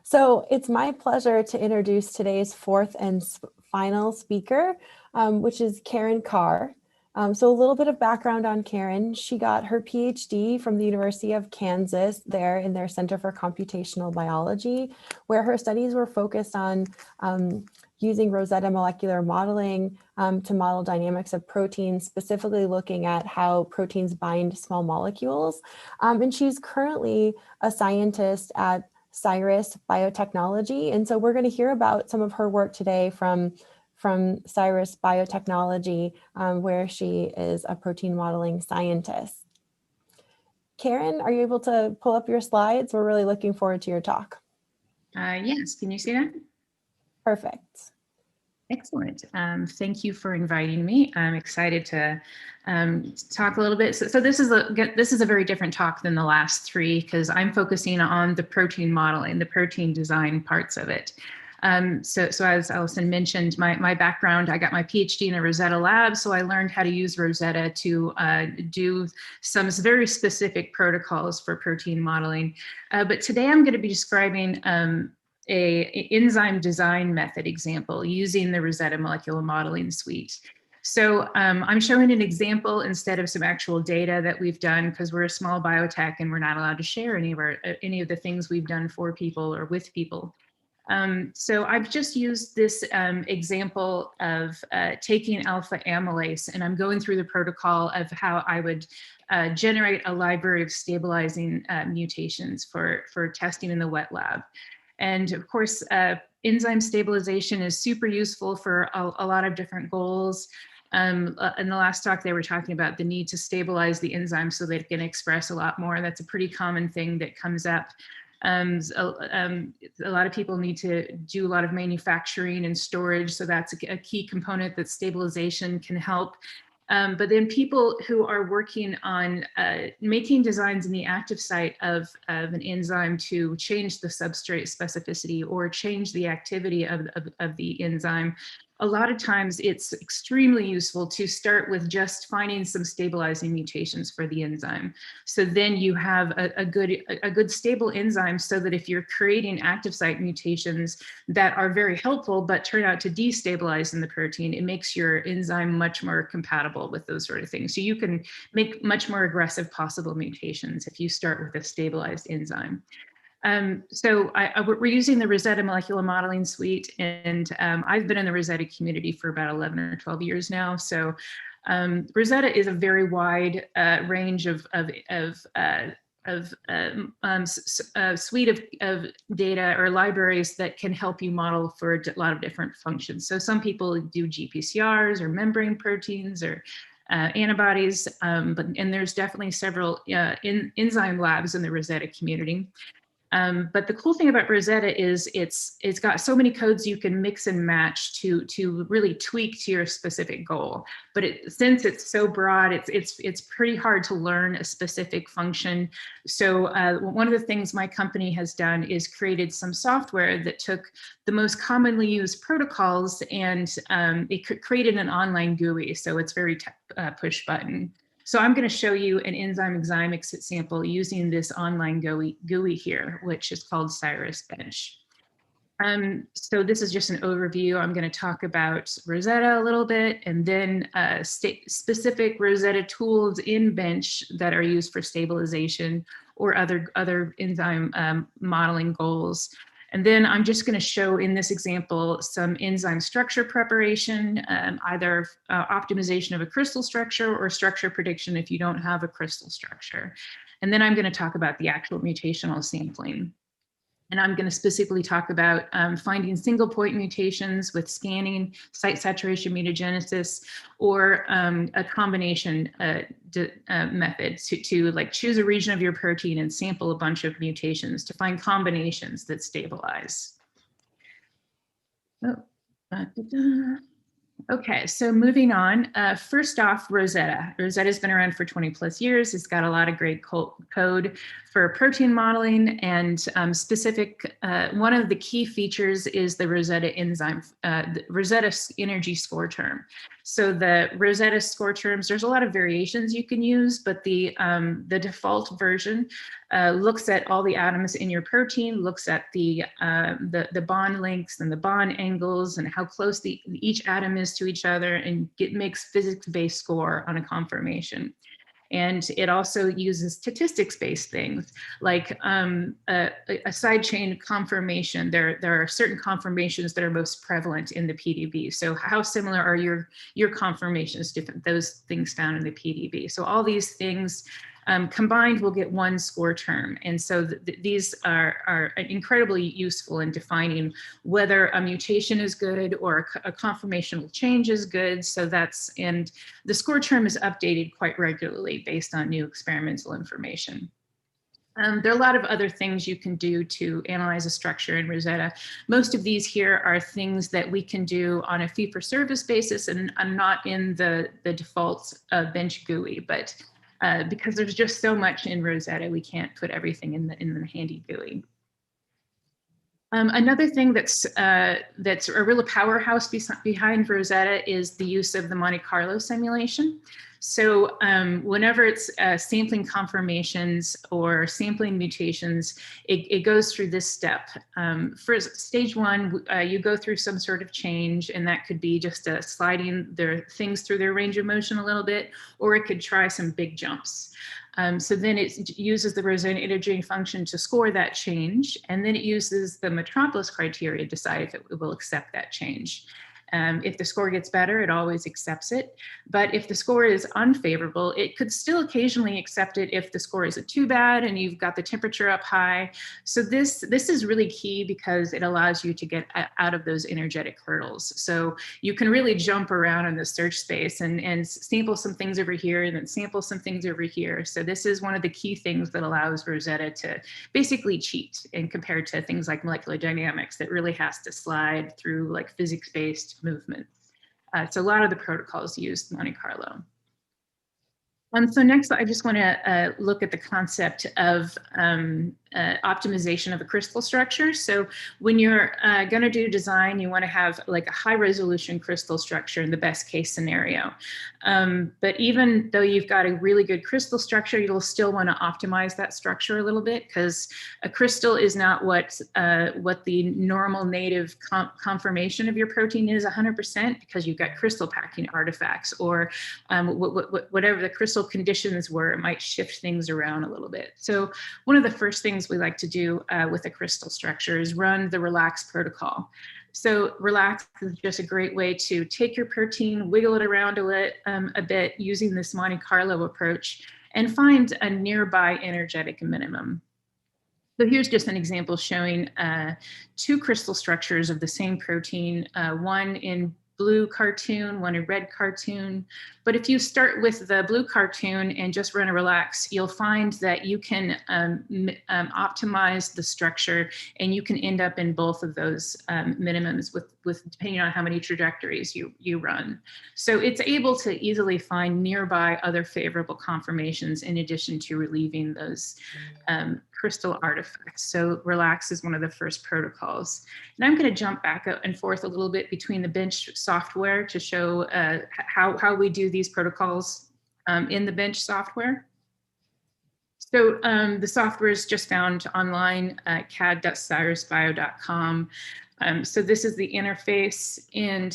So it's my pleasure to introduce today's fourth and final speaker, which is Karen Carr. So a little bit of background on Karen. She got her PhD from the University of Kansas there in their Center for Computational Biology, where her studies were focused on using Rosetta molecular modeling to model dynamics of proteins, specifically looking at how proteins bind small molecules. And she's currently a scientist at Cyrus Biotechnology. And so we're going to hear about some of her work today from Cyrus Biotechnology, where she is a protein modeling scientist. Karen, are you able to pull up your slides? We're really looking forward to your talk. Yes, can you see that? Perfect. Excellent. Thank you for inviting me. I'm excited to talk a little bit. So this is a very different talk than the last three because I'm focusing on the protein modeling, the protein design parts of it. So as Alison mentioned, my background, I got my PhD in a Rosetta lab, so I learned how to use Rosetta to do some very specific protocols for protein modeling. But today I'm going to be describing a enzyme design method example using the Rosetta molecular modeling suite. So I'm showing an example instead of some actual data that we've done because we're a small biotech and we're not allowed to share any of the things we've done for people or with people. So I've just used this example of taking alpha amylase, and I'm going through the protocol of how I would generate a library of stabilizing mutations for testing in the wet lab. And of course, enzyme stabilization is super useful for a lot of different goals. In the last talk, they were talking about the need to stabilize the enzyme so that it can express a lot more. That's a pretty common thing that comes up. A lot of people need to do a lot of manufacturing and storage, so that's a key component that stabilization can help. But then people who are working on making designs in the active site of an enzyme to change the substrate specificity or change the activity of the enzyme, a lot of times it's extremely useful to start with just finding some stabilizing mutations for the enzyme. So then you have a good stable enzyme so that if you're creating active site mutations that are very helpful but turn out to destabilize in the protein, it makes your enzyme much more compatible with those sort of things. So you can make much more aggressive possible mutations if you start with a stabilized enzyme. So we're using the Rosetta molecular modeling suite, and I've been in the Rosetta community for about 11 or 12 years now. So Rosetta is a very wide range of suite of data or libraries that can help you model for a lot of different functions. So some people do GPCRs or membrane proteins or antibodies, and there's definitely several enzyme labs in the Rosetta community. But the cool thing about Rosetta is it's got so many codes you can mix and match to really tweak to your specific goal. But since it's so broad, it's pretty hard to learn a specific function. So one of the things my company has done is created some software that took the most commonly used protocols and it created an online GUI. So it's very push button. So I'm going to show you an enzyme exomics sample using this online GUI here, which is called Cyrus Bench. So this is just an overview. I'm going to talk about Rosetta a little bit, and then specific Rosetta tools in Bench that are used for stabilization or other enzyme modeling goals. And then I'm just going to show in this example some enzyme structure preparation, either optimization of a crystal structure or structure prediction if you don't have a crystal structure. And then I'm going to talk about the actual mutational sampling. And I'm going to specifically talk about finding single point mutations with scanning, site saturation mutagenesis, or a combination method to like choose a region of your protein and sample a bunch of mutations to find combinations that stabilize. Okay, so moving on, first off, Rosetta. Rosetta's been around for 20 plus years. It's got a lot of great code for protein modeling, and one of the key features is the Rosetta enzyme, the Rosetta energy score term. So the Rosetta score terms, there's a lot of variations you can use, but the default version looks at all the atoms in your protein, looks at the bond lengths and the bond angles and how close each atom is to each other, and makes physics-based score on a conformation. And it also uses statistics-based things like a side chain conformation. There are certain conformations that are most prevalent in the PDB. So how similar are your conformations to those things found in the PDB? So all these things combined will get one score term. And so these are incredibly useful in defining whether a mutation is good or a conformational change is good. So and the score term is updated quite regularly based on new experimental information. There are a lot of other things you can do to analyze a structure in Rosetta. Most of these here are things that we can do on a fee-for-service basis, and I'm not in the default Bench GUI, but because there's just so much in Rosetta, we can't put everything in the handy GUI. Another thing that's a real powerhouse behind Rosetta is the use of the Monte Carlo simulation. So whenever it's sampling conformations or sampling mutations, it goes through this step. For stage one, you go through some sort of change, and that could be just sliding their things through their range of motion a little bit, or it could try some big jumps. So then it uses the Rosetta integrating function to score that change, and then it uses the Metropolis criteria to decide if it will accept that change. If the score gets better, it always accepts it. But if the score is unfavorable, it could still occasionally accept it if the score isn't too bad and you've got the temperature up high. So this is really key because it allows you to get out of those energetic hurdles. So you can really jump around in the search space and sample some things over here and then sample some things over here. So this is one of the key things that allows Rosetta to basically cheat, and compared to things like molecular dynamics that really has to slide through like physics-based movement. So a lot of the protocols use Monte Carlo. So next, I just want to look at the concept of optimization of a crystal structure. So when you're going to do design, you want to have like a high resolution crystal structure in the best case scenario. But even though you've got a really good crystal structure, you'll still want to optimize that structure a little bit, because a crystal is not what the normal native conformation of your protein is 100%, because you've got crystal packing artifacts, or whatever the crystal conditions were, it might shift things around a little bit. So one of the first things things we like to do with a crystal structure is run the relax protocol. So relax is just a great way to take your protein, wiggle it around a bit using this Monte Carlo approach and find a nearby energetic minimum. So here's just an example showing two crystal structures of the same protein, one in blue cartoon, one in red cartoon. But if you start with the blue cartoon and just run a relax, you'll find that you can optimize the structure and you can end up in both of those minimums with depending on how many trajectories you run. So it's able to easily find nearby other favorable conformations in addition to relieving those crystal artifacts. So relax is one of the first protocols. And I'm going to jump back and forth a little bit between the bench software to show how we do these protocols in the bench software. So the software is just found online at cad.cyrusbio.com. So this is the interface, and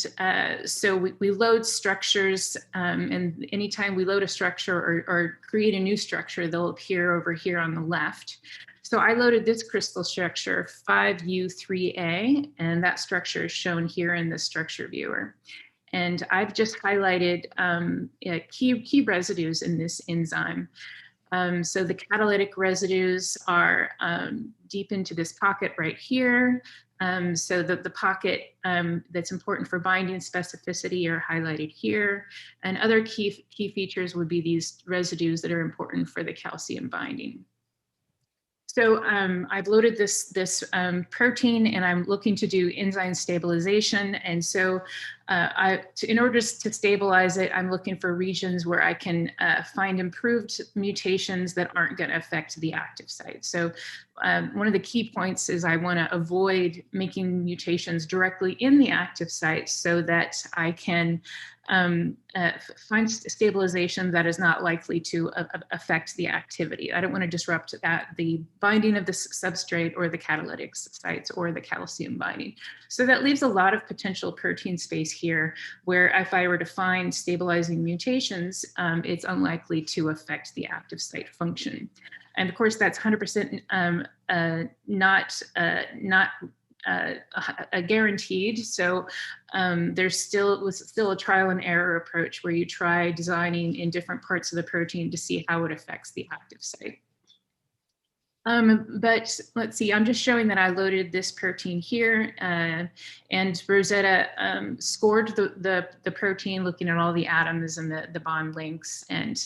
so we load structures, and anytime we load a structure or create a new structure, they'll appear over here on the left. So I loaded this crystal structure 5U3A, and that structure is shown here in the structure viewer. And I've just highlighted key residues in this enzyme. So the catalytic residues are deep into this pocket right here. So the pocket that's important for binding specificity are highlighted here. And other key features would be these residues that are important for the calcium binding. So I've loaded this protein and I'm looking to do enzyme stabilization. And so in order to stabilize it, I'm looking for regions where I can find improved mutations that aren't going to affect the active site. So one of the key points is I want to avoid making mutations directly in the active site so that I can find stabilization that is not likely to affect the activity. I don't want to disrupt the binding of the substrate or the catalytic sites or the calcium binding. So that leaves a lot of potential protein space here where if I were to find stabilizing mutations, it's unlikely to affect the active site function. And of course, that's 100% not guaranteed. So there's still a trial and error approach where you try designing in different parts of the protein to see how it affects the active site. But let's see, I'm just showing that I loaded this protein here and Rosetta scored the protein looking at all the atoms and the bond links. And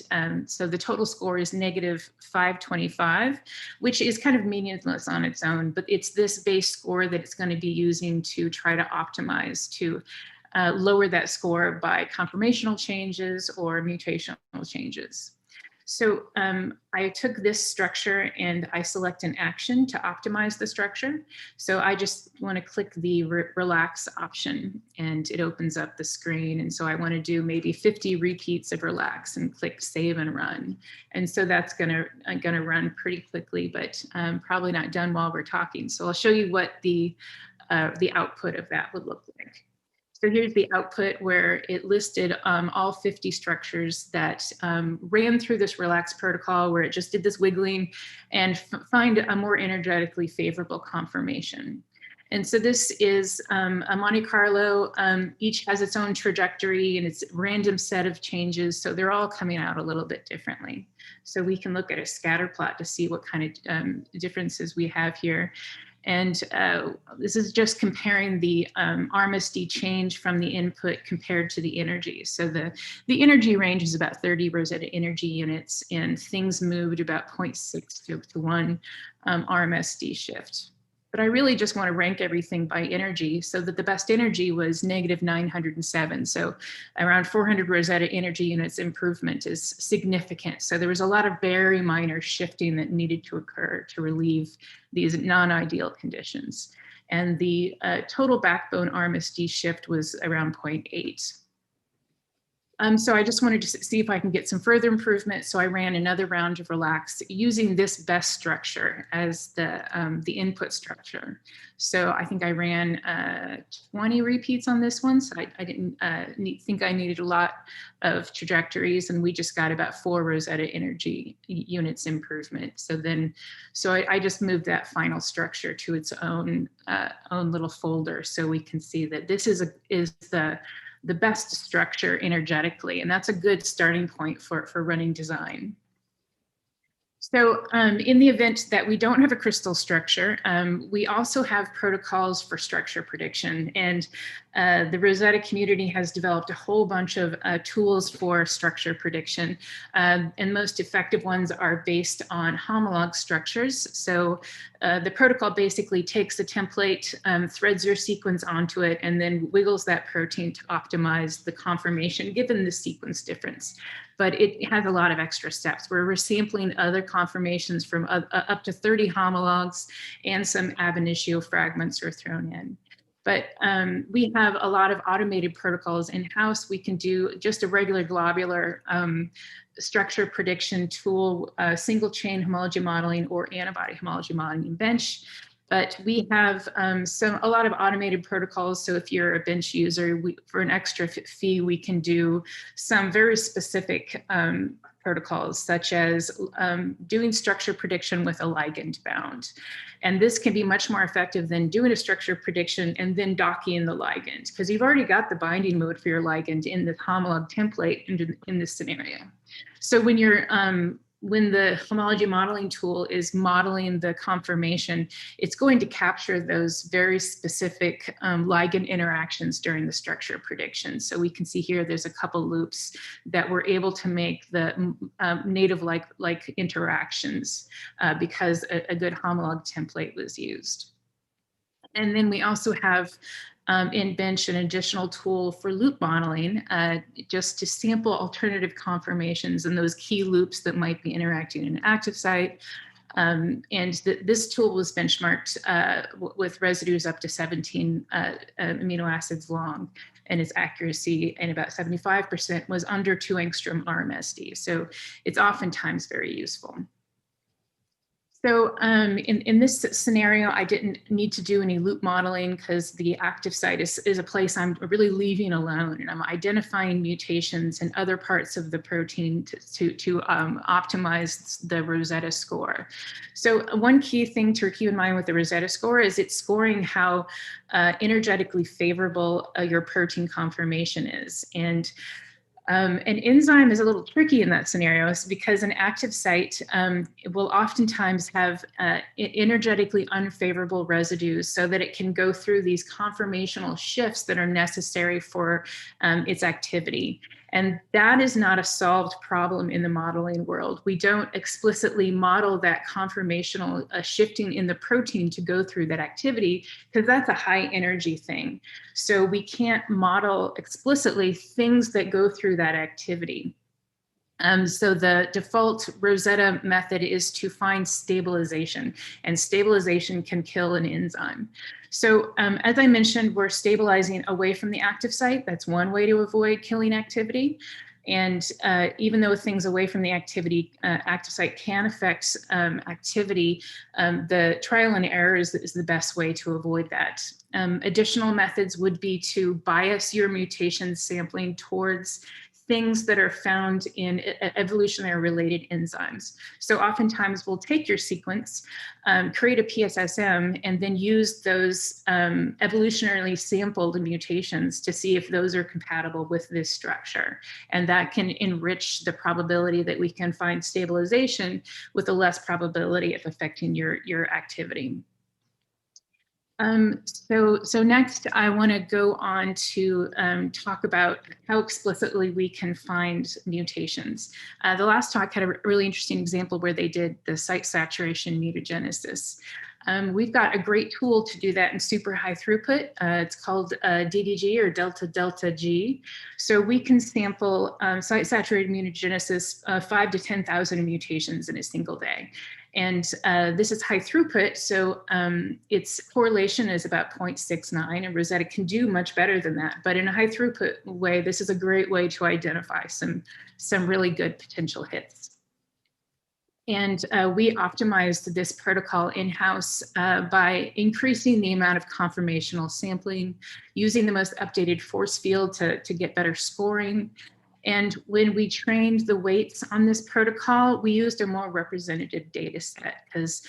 so the total score is -525, which is kind of meaningless on its own, but it's this base score that it's going to be using to try to optimize to lower that score by conformational changes or mutational changes. So I took this structure and I select an action to optimize the structure. So I just want to click the relax option and it opens up the screen. And so I want to do maybe 50 repeats of relax and click save and run. And so that's gonna run pretty quickly, but probably not done while we're talking. So I'll show you what the output of that would look like. So here's the output where it listed all 50 structures that ran through this relax protocol where it just did this wiggling and find a more energetically favorable conformation. And so this is a Monte Carlo, each has its own trajectory and it's a random set of changes. So they're all coming out a little bit differently. So we can look at a scatter plot to see what kind of differences we have here. And this is just comparing the RMSD change from the input compared to the energy. So the energy range is about 30 Rosetta energy units and things moved about 0.6 to 1 RMSD shift. But I really just want to rank everything by energy so that the best energy was -907. So around 400 Rosetta energy units improvement is significant. So there was a lot of very minor shifting that needed to occur to relieve these non-ideal conditions. And the total backbone RMSD shift was around 0.8. So I just wanted to see if I can get some further improvement. So I ran another round of relax using this best structure as the input structure. So I think I ran 20 repeats on this one. So I didn't think I needed a lot of trajectories, and we just got about 4 Rosetta energy units improvement. So I just moved that final structure to its own little folder, so we can see that this is the best structure energetically, and that's a good starting point for running design. So in the event that we don't have a crystal structure, we also have protocols for structure prediction. And the Rosetta community has developed a whole bunch of tools for structure prediction. And most effective ones are based on homolog structures. So the protocol basically takes a template, threads your sequence onto it, and then wiggles that protein to optimize the conformation given the sequence difference. But it has a lot of extra steps where we're sampling other conformations from up to 30 homologs, and some ab initio fragments are thrown in. But we have a lot of automated protocols in-house. We can do just a regular globular structure prediction tool, single chain homology modeling, or antibody homology modeling in bench. But we have a lot of automated protocols. So if you're a bench user, for an extra fee, we can do some very specific protocols, such as doing structure prediction with a ligand bound. And this can be much more effective than doing a structure prediction and then docking the ligand, because you've already got the binding mode for your ligand in the homolog template in this scenario. So when the homology modeling tool is modeling the conformation, it's going to capture those very specific ligand interactions during the structure prediction. So we can see here, there's a couple loops that were able to make the native-like interactions because a good homolog template was used. And then we also have in bench an additional tool for loop modeling, just to sample alternative conformations and those key loops that might be interacting in an active site. This tool was benchmarked with residues up to 17 amino acids long, and its accuracy in about 75% was under 2 angstrom RMSD. So it's oftentimes very useful. So in this scenario, I didn't need to do any loop modeling because the active site is a place I'm really leaving alone, and I'm identifying mutations in other parts of the protein to optimize the Rosetta score. So one key thing to keep in mind with the Rosetta score is it's scoring how energetically favorable your protein conformation is. And an enzyme is a little tricky in that scenario because an active site will oftentimes have energetically unfavorable residues so that it can go through these conformational shifts that are necessary for its activity. And that is not a solved problem in the modeling world. We don't explicitly model that conformational shifting in the protein to go through that activity because that's a high energy thing. So we can't model explicitly things that go through that activity. So the default Rosetta method is to find stabilization, and stabilization can kill an enzyme. So as I mentioned, we're stabilizing away from the active site. That's one way to avoid killing activity. And even though things away from the active site can affect activity, the trial and error is the best way to avoid that. Additional methods would be to bias your mutation sampling towards things that are found in evolutionary related enzymes. So oftentimes we'll take your sequence, create a PSSM, and then use those evolutionarily sampled mutations to see if those are compatible with this structure. And that can enrich the probability that we can find stabilization with a less probability of affecting your activity. So next, I want to go on to talk about how explicitly we can find mutations. The last talk had a really interesting example where they did the site saturation mutagenesis. We've got a great tool to do that in super high throughput. It's called DDG, or delta delta G. So we can sample site saturated mutagenesis 5,000 to 10,000 mutations in a single day. And this is high throughput, so its correlation is about 0.69, and Rosetta can do much better than that. But in a high throughput way, this is a great way to identify some really good potential hits. And we optimized this protocol in-house by increasing the amount of conformational sampling, using the most updated force field to get better scoring. And when we trained the weights on this protocol, we used a more representative data set, because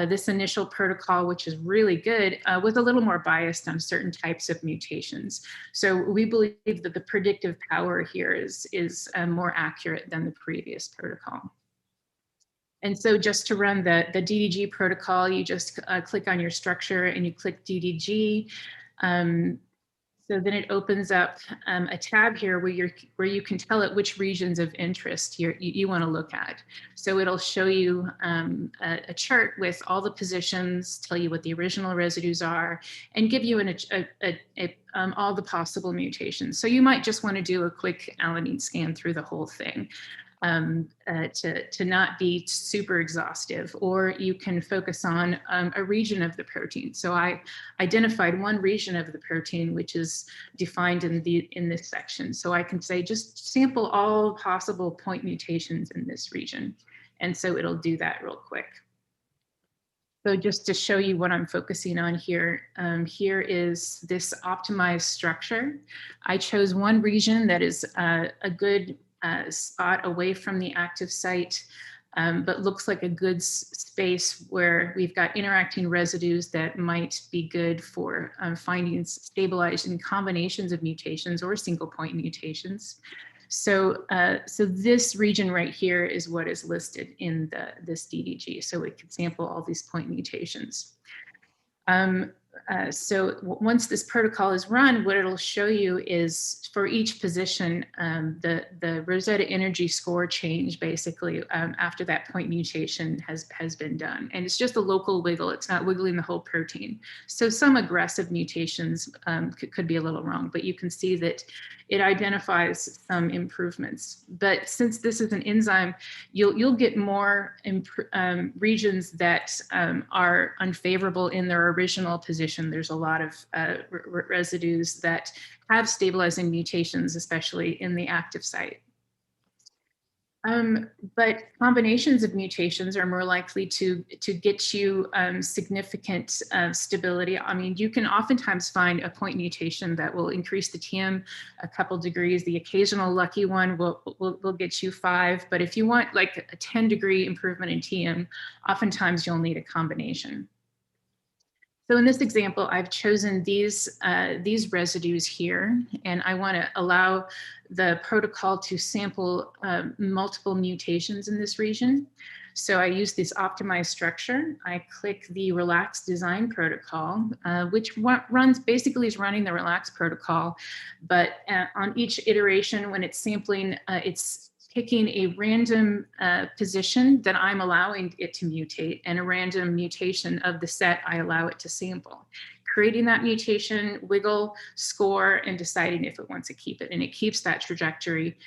this initial protocol, which is really good, was a little more biased on certain types of mutations. So we believe that the predictive power here is more accurate than the previous protocol. And so just to run the DDG protocol, you just click on your structure and you click DDG. So then it opens up a tab here where you can tell it which regions of interest you want to look at. So it'll show you a chart with all the positions, tell you what the original residues are, and give you all the possible mutations. So you might just want to do a quick alanine scan through the whole thing. To not be super exhaustive, or you can focus on a region of the protein. So I identified one region of the protein, which is defined in this section. So I can say, just sample all possible point mutations in this region. And so it'll do that real quick. So just to show you what I'm focusing on here, here is this optimized structure. I chose one region that is a good spot away from the active site, but looks like a good space where we've got interacting residues that might be good for finding stabilizing combinations of mutations or single point mutations. So, so this region right here is what is listed in this DDG. So it can sample all these point mutations. So once this protocol is run, what it'll show you is for each position, the Rosetta energy score change basically after that point mutation has been done. And it's just a local wiggle. It's not wiggling the whole protein. So some aggressive mutations could be a little wrong, but you can see that it identifies some improvements. But since this is an enzyme, you'll get more regions that are unfavorable in their original position. There's a lot of residues that have stabilizing mutations, especially in the active site. But combinations of mutations are more likely to get you significant stability. I mean, you can oftentimes find a point mutation that will increase the TM a couple degrees. The occasional lucky one will get you 5. But if you want like a 10-degree improvement in TM, oftentimes you'll need a combination. So in this example, I've chosen these residues here, and I want to allow the protocol to sample multiple mutations in this region. So I use this optimized structure. I click the relaxed design protocol, which basically is running the relaxed protocol, but on each iteration when it's sampling, it's picking a random position that I'm allowing it to mutate, and a random mutation of the set I allow it to sample. Creating that mutation, wiggle, score, and deciding if it wants to keep it. And it keeps that trajectory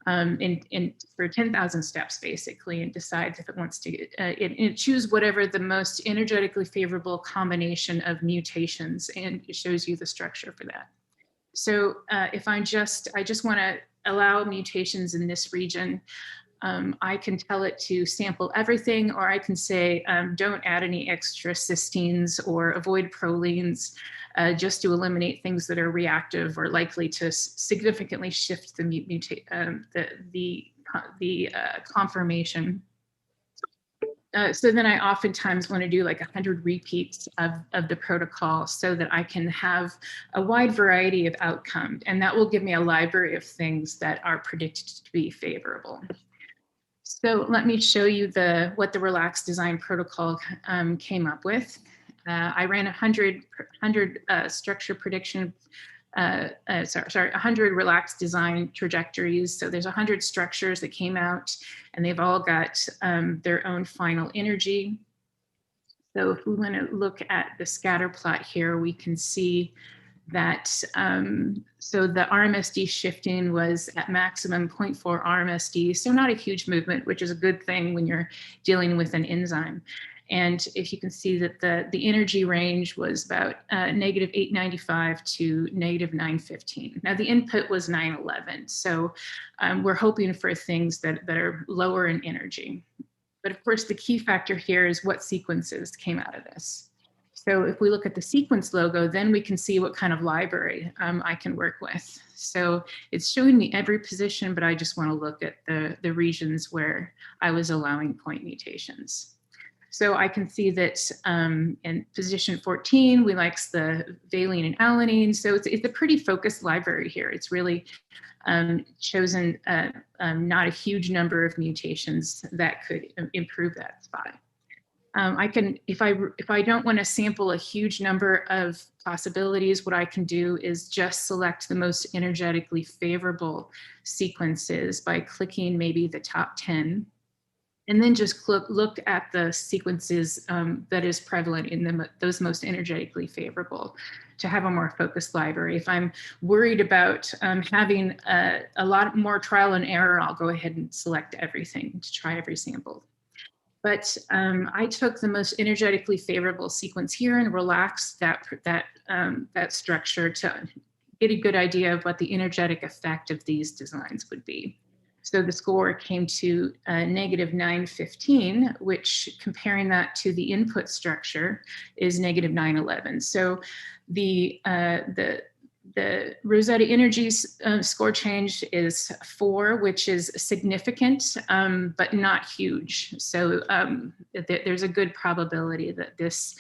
for 10,000 steps, basically, and decides if it wants to, it choose whatever the most energetically favorable combination of mutations, and it shows you the structure for that. So if I just want to allow mutations in this region, I can tell it to sample everything, or I can say, don't add any extra cysteines or avoid prolines, just to eliminate things that are reactive or likely to significantly shift the conformation. So then I oftentimes want to do like 100 repeats of the protocol so that I can have a wide variety of outcomes, and that will give me a library of things that are predicted to be favorable. So let me show you what the relaxed design protocol came up with. I ran 100 structure prediction, 100 relaxed design trajectories. So there's 100 structures that came out, and they've all got their own final energy. So if we want to look at the scatter plot here, we can see that, so the RMSD shifting was at maximum 0.4 RMSD, so not a huge movement, which is a good thing when you're dealing with an enzyme. And if you can see that the energy range was about negative 895 to negative 915. Now the input was 911, so we're hoping for things that are lower in energy. But of course, the key factor here is what sequences came out of this. So if we look at the sequence logo, then we can see what kind of library I can work with. So it's showing me every position, but I just want to look at the regions where I was allowing point mutations. So I can see that in position 14, we like the valine and alanine. So it's a pretty focused library here. It's really chosen not a huge number of mutations that could improve that spot. I can, if I don't want to sample a huge number of possibilities, what I can do is just select the most energetically favorable sequences by clicking maybe the top 10, and then just look at the sequences that is prevalent in those most energetically favorable to have a more focused library. If I'm worried about having a lot more trial and error, I'll go ahead and select everything to try every sample. But I took the most energetically favorable sequence here and relaxed that structure to get a good idea of what the energetic effect of these designs would be. So the score came to negative 915, which comparing that to the input structure is negative 911. So the Rosetta energy score change is 4, which is significant, but not huge. So there's a good probability that this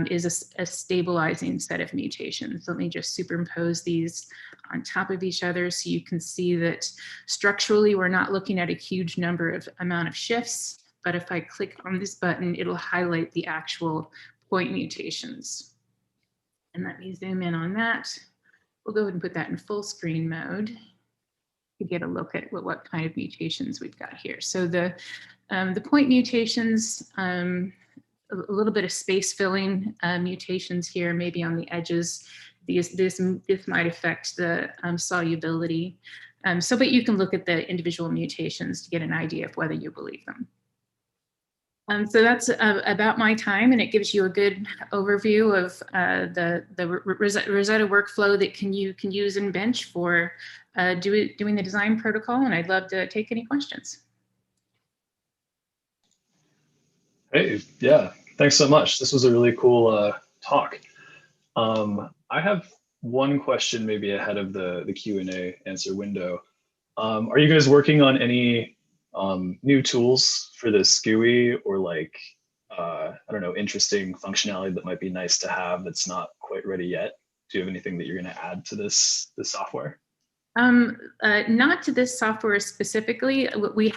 is a stabilizing set of mutations. Let me just superimpose these on top of each other so you can see that structurally we're not looking at a huge amount of shifts, but if I click on this button, it'll highlight the actual point mutations. And let me zoom in on that. We'll go ahead and put that in full screen mode to get a look at what kind of mutations we've got here. So the point mutations, a little bit of space filling mutations here, maybe on the edges. This might affect the solubility. But you can look at the individual mutations to get an idea of whether you believe them. So that's about my time, and it gives you a good overview of the Rosetta workflow that you can use in Bench for doing the design protocol, and I'd love to take any questions. Hey, yeah, thanks so much. This was a really cool talk. I have one question maybe ahead of the Q&A answer window. Are you guys working on any new tools for this GUI, or like, I don't know, interesting functionality that might be nice to have that's not quite ready yet? Do you have anything that you're going to add to this software? Not to this software specifically. We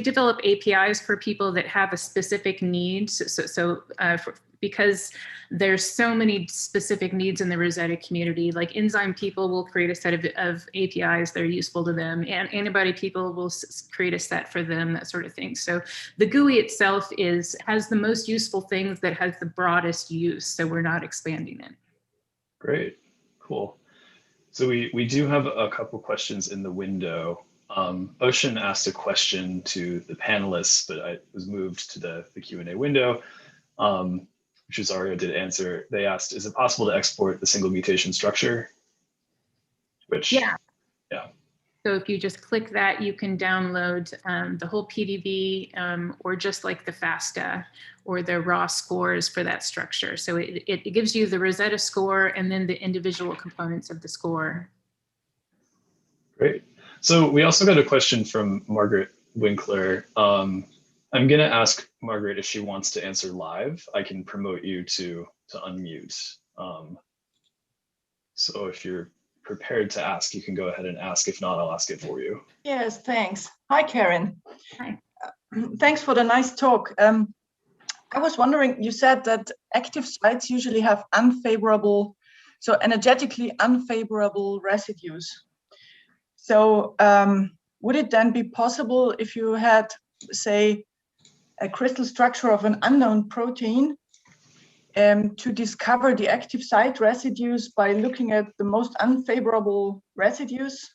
develop APIs for people that have a specific need. Because there's so many specific needs in the Rosetta community, like enzyme people will create a set of APIs that are useful to them, and antibody people will create a set for them, that sort of thing. So the GUI itself has the most useful things that has the broadest use, so we're not expanding it. Great, cool. So we do have a couple questions in the window. Ocean asked a question to the panelists, but I was moved to the Q&A window. Which Azario did answer. They asked, is it possible to export the single mutation structure? Which, yeah. So if you just click that, you can download the whole PDB, or just like the FASTA or the raw scores for that structure. So it gives you the Rosetta score and then the individual components of the score. Great. So we also got a question from Margaret Winkler. I'm going to ask Margaret if she wants to answer live. I can promote you to unmute. So if you're prepared to ask, you can go ahead and ask. If not, I'll ask it for you. Yes, thanks. Hi, Karen. Hi. Thanks for the nice talk. I was wondering, you said that active sites usually have unfavorable, so energetically unfavorable residues. So would it then be possible if you had, say, a crystal structure of an unknown protein to discover the active site residues by looking at the most unfavorable residues?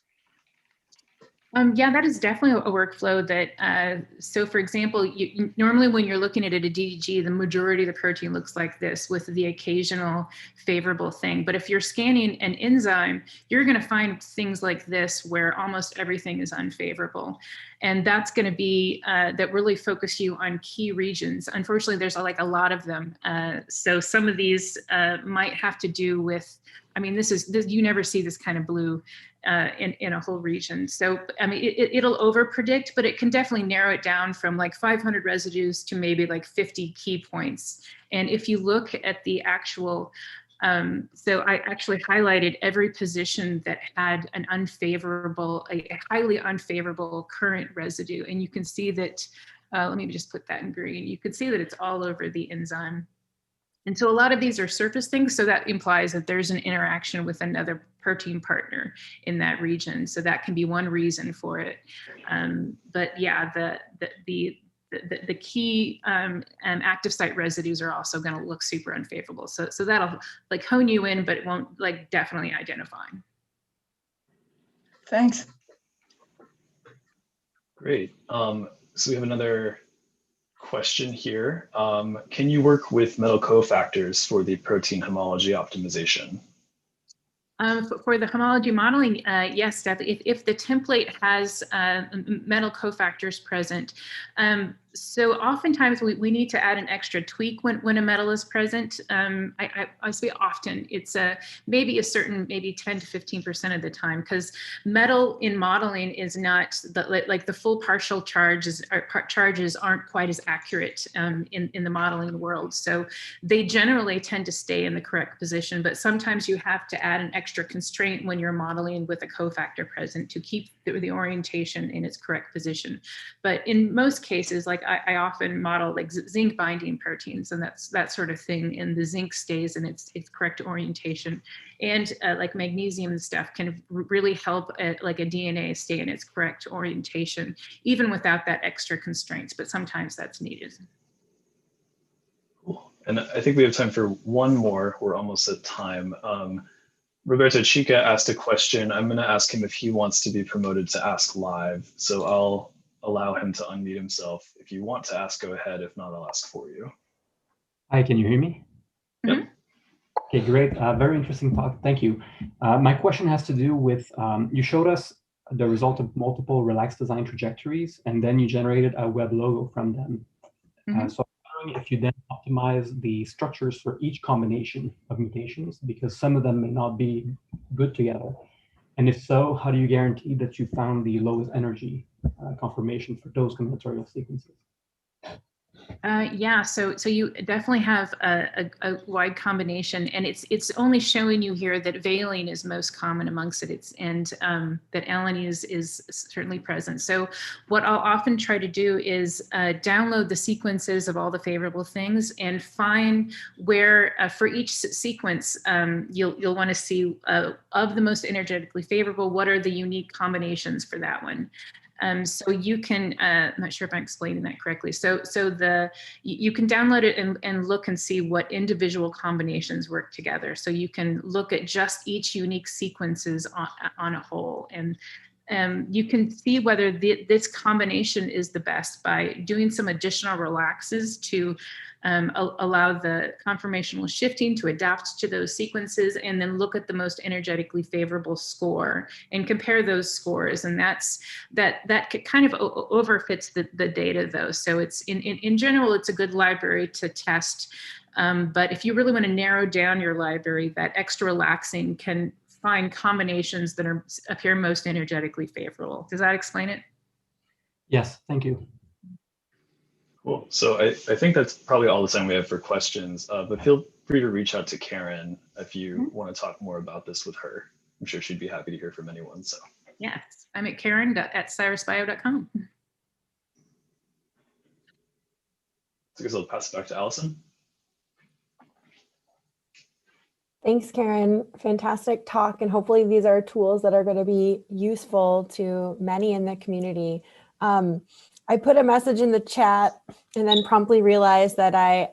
Yeah, that is definitely a workflow that, so for example, normally when you're looking at a DDG, the majority of the protein looks like this with the occasional favorable thing. But if you're scanning an enzyme, you're going to find things like this where almost everything is unfavorable. And that's going to be, that really focus you on key regions. Unfortunately, there's like a lot of them. So some of these might have to do with, I mean, this you never see this kind of blue in a whole region. So, I mean, it'll over predict, but it can definitely narrow it down from like 500 residues to maybe like 50 key points. And if you look at the actual, so I actually highlighted every position that had an unfavorable, a highly unfavorable current residue. And you can see that, let me just put that in green. You can see that it's all over the enzyme. And so a lot of these are surface things. So that implies that there's an interaction with another protein partner in that region. So that can be one reason for it. But yeah, the key active site residues are also going to look super unfavorable. So that'll like hone you in, but it won't like definitely identify. Thanks. Great. So we have another question here. Can you work with metal cofactors for the protein homology optimization? For the homology modeling, yes, definitely. If the template has metal cofactors present, so oftentimes we need to add an extra tweak when a metal is present. I say often, it's maybe 10 to 15% of the time, because metal in modeling is not like the full partial charges aren't quite as accurate in the modeling world. So they generally tend to stay in the correct position, but sometimes you have to add an extra constraint when you're modeling with a cofactor present to keep the orientation in its correct position. But in most cases, like I often model like zinc binding proteins, and that's that sort of thing, and the zinc stays in its correct orientation. And like magnesium and stuff can really help like a DNA stay in its correct orientation, even without that extra constraints, but sometimes that's needed. Cool. And I think we have time for one more. We're almost at time. Roberto Chica asked a question. I'm going to ask him if he wants to be promoted to ask live. So I'll allow him to unmute himself. If you want to ask, go ahead. If not, I'll ask for you. Hi, can you hear me? Yep. Okay, great. Very interesting talk. Thank you. My question has to do with, you showed us the result of multiple relaxed design trajectories, and then you generated a web logo from them. So I'm wondering if you then optimize the structures for each combination of mutations, because some of them may not be good together. And if so, how do you guarantee that you found the lowest energy conformation for those combinatorial sequences? Yeah, so you definitely have a wide combination, and it's only showing you here that valine is most common amongst it, and that alanine is certainly present. So what I'll often try to do is download the sequences of all the favorable things and find where for each sequence you'll want to see of the most energetically favorable, what are the unique combinations for that one. So you can, I'm not sure if I'm explaining that correctly. So you can download it and look and see what individual combinations work together. So you can look at just each unique sequences on a whole. And you can see whether this combination is the best by doing some additional relaxes to allow the conformational shifting to adapt to those sequences, and then look at the most energetically favorable score and compare those scores. And that kind of overfits the data though. So it's in general, it's a good library to test. But if you really want to narrow down your library, that extra relaxing can find combinations that appear most energetically favorable. Does that explain it? Yes, thank you. Cool. So I think that's probably all the time we have for questions, but feel free to reach out to Karen if you want to talk more about this with her. I'm sure she'd be happy to hear from anyone. So yes, I'm at karen@cyrusbio.com. I guess I'll pass it back to Allison. Thanks, Karen. Fantastic talk. And hopefully these are tools that are going to be useful to many in the community. I put a message in the chat and then promptly realized that I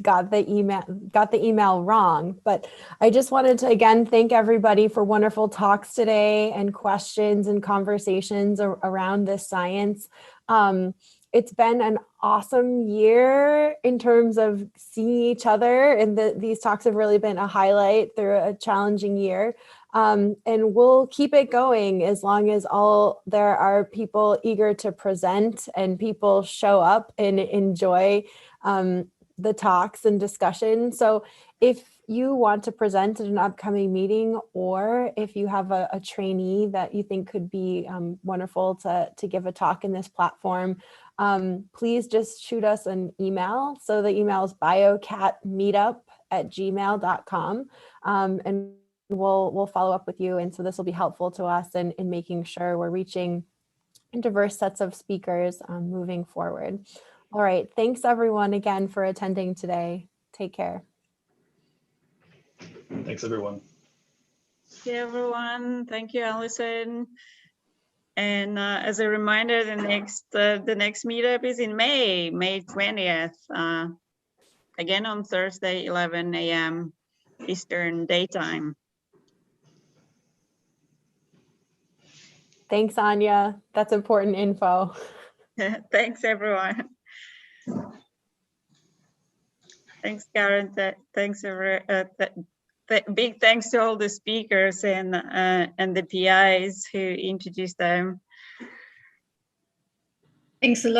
got the email wrong. But I just wanted to again thank everybody for wonderful talks today and questions and conversations around this science. It's been an awesome year in terms of seeing each other, and these talks have really been a highlight through a challenging year. And we'll keep it going as long as there are people eager to present and people show up and enjoy the talks and discussion. So if you want to present at an upcoming meeting, or if you have a trainee that you think could be wonderful to give a talk in this platform, please just shoot us an email. So the email is biocatmeetup@gmail.com. And we'll follow up with you. And so this will be helpful to us in making sure we're reaching diverse sets of speakers moving forward. All right. Thanks everyone again for attending today. Take care. Thanks everyone. Thank you, everyone. Thank you, Alison. And as a reminder, the next meetup is in May 20th. Again on Thursday, 11 a.m. Eastern Daytime. Thanks, Anya. That's important info. Thanks, everyone. Thanks, Karen. Thanks, big thanks to all the speakers and the PIs who introduced them. Thanks a lot.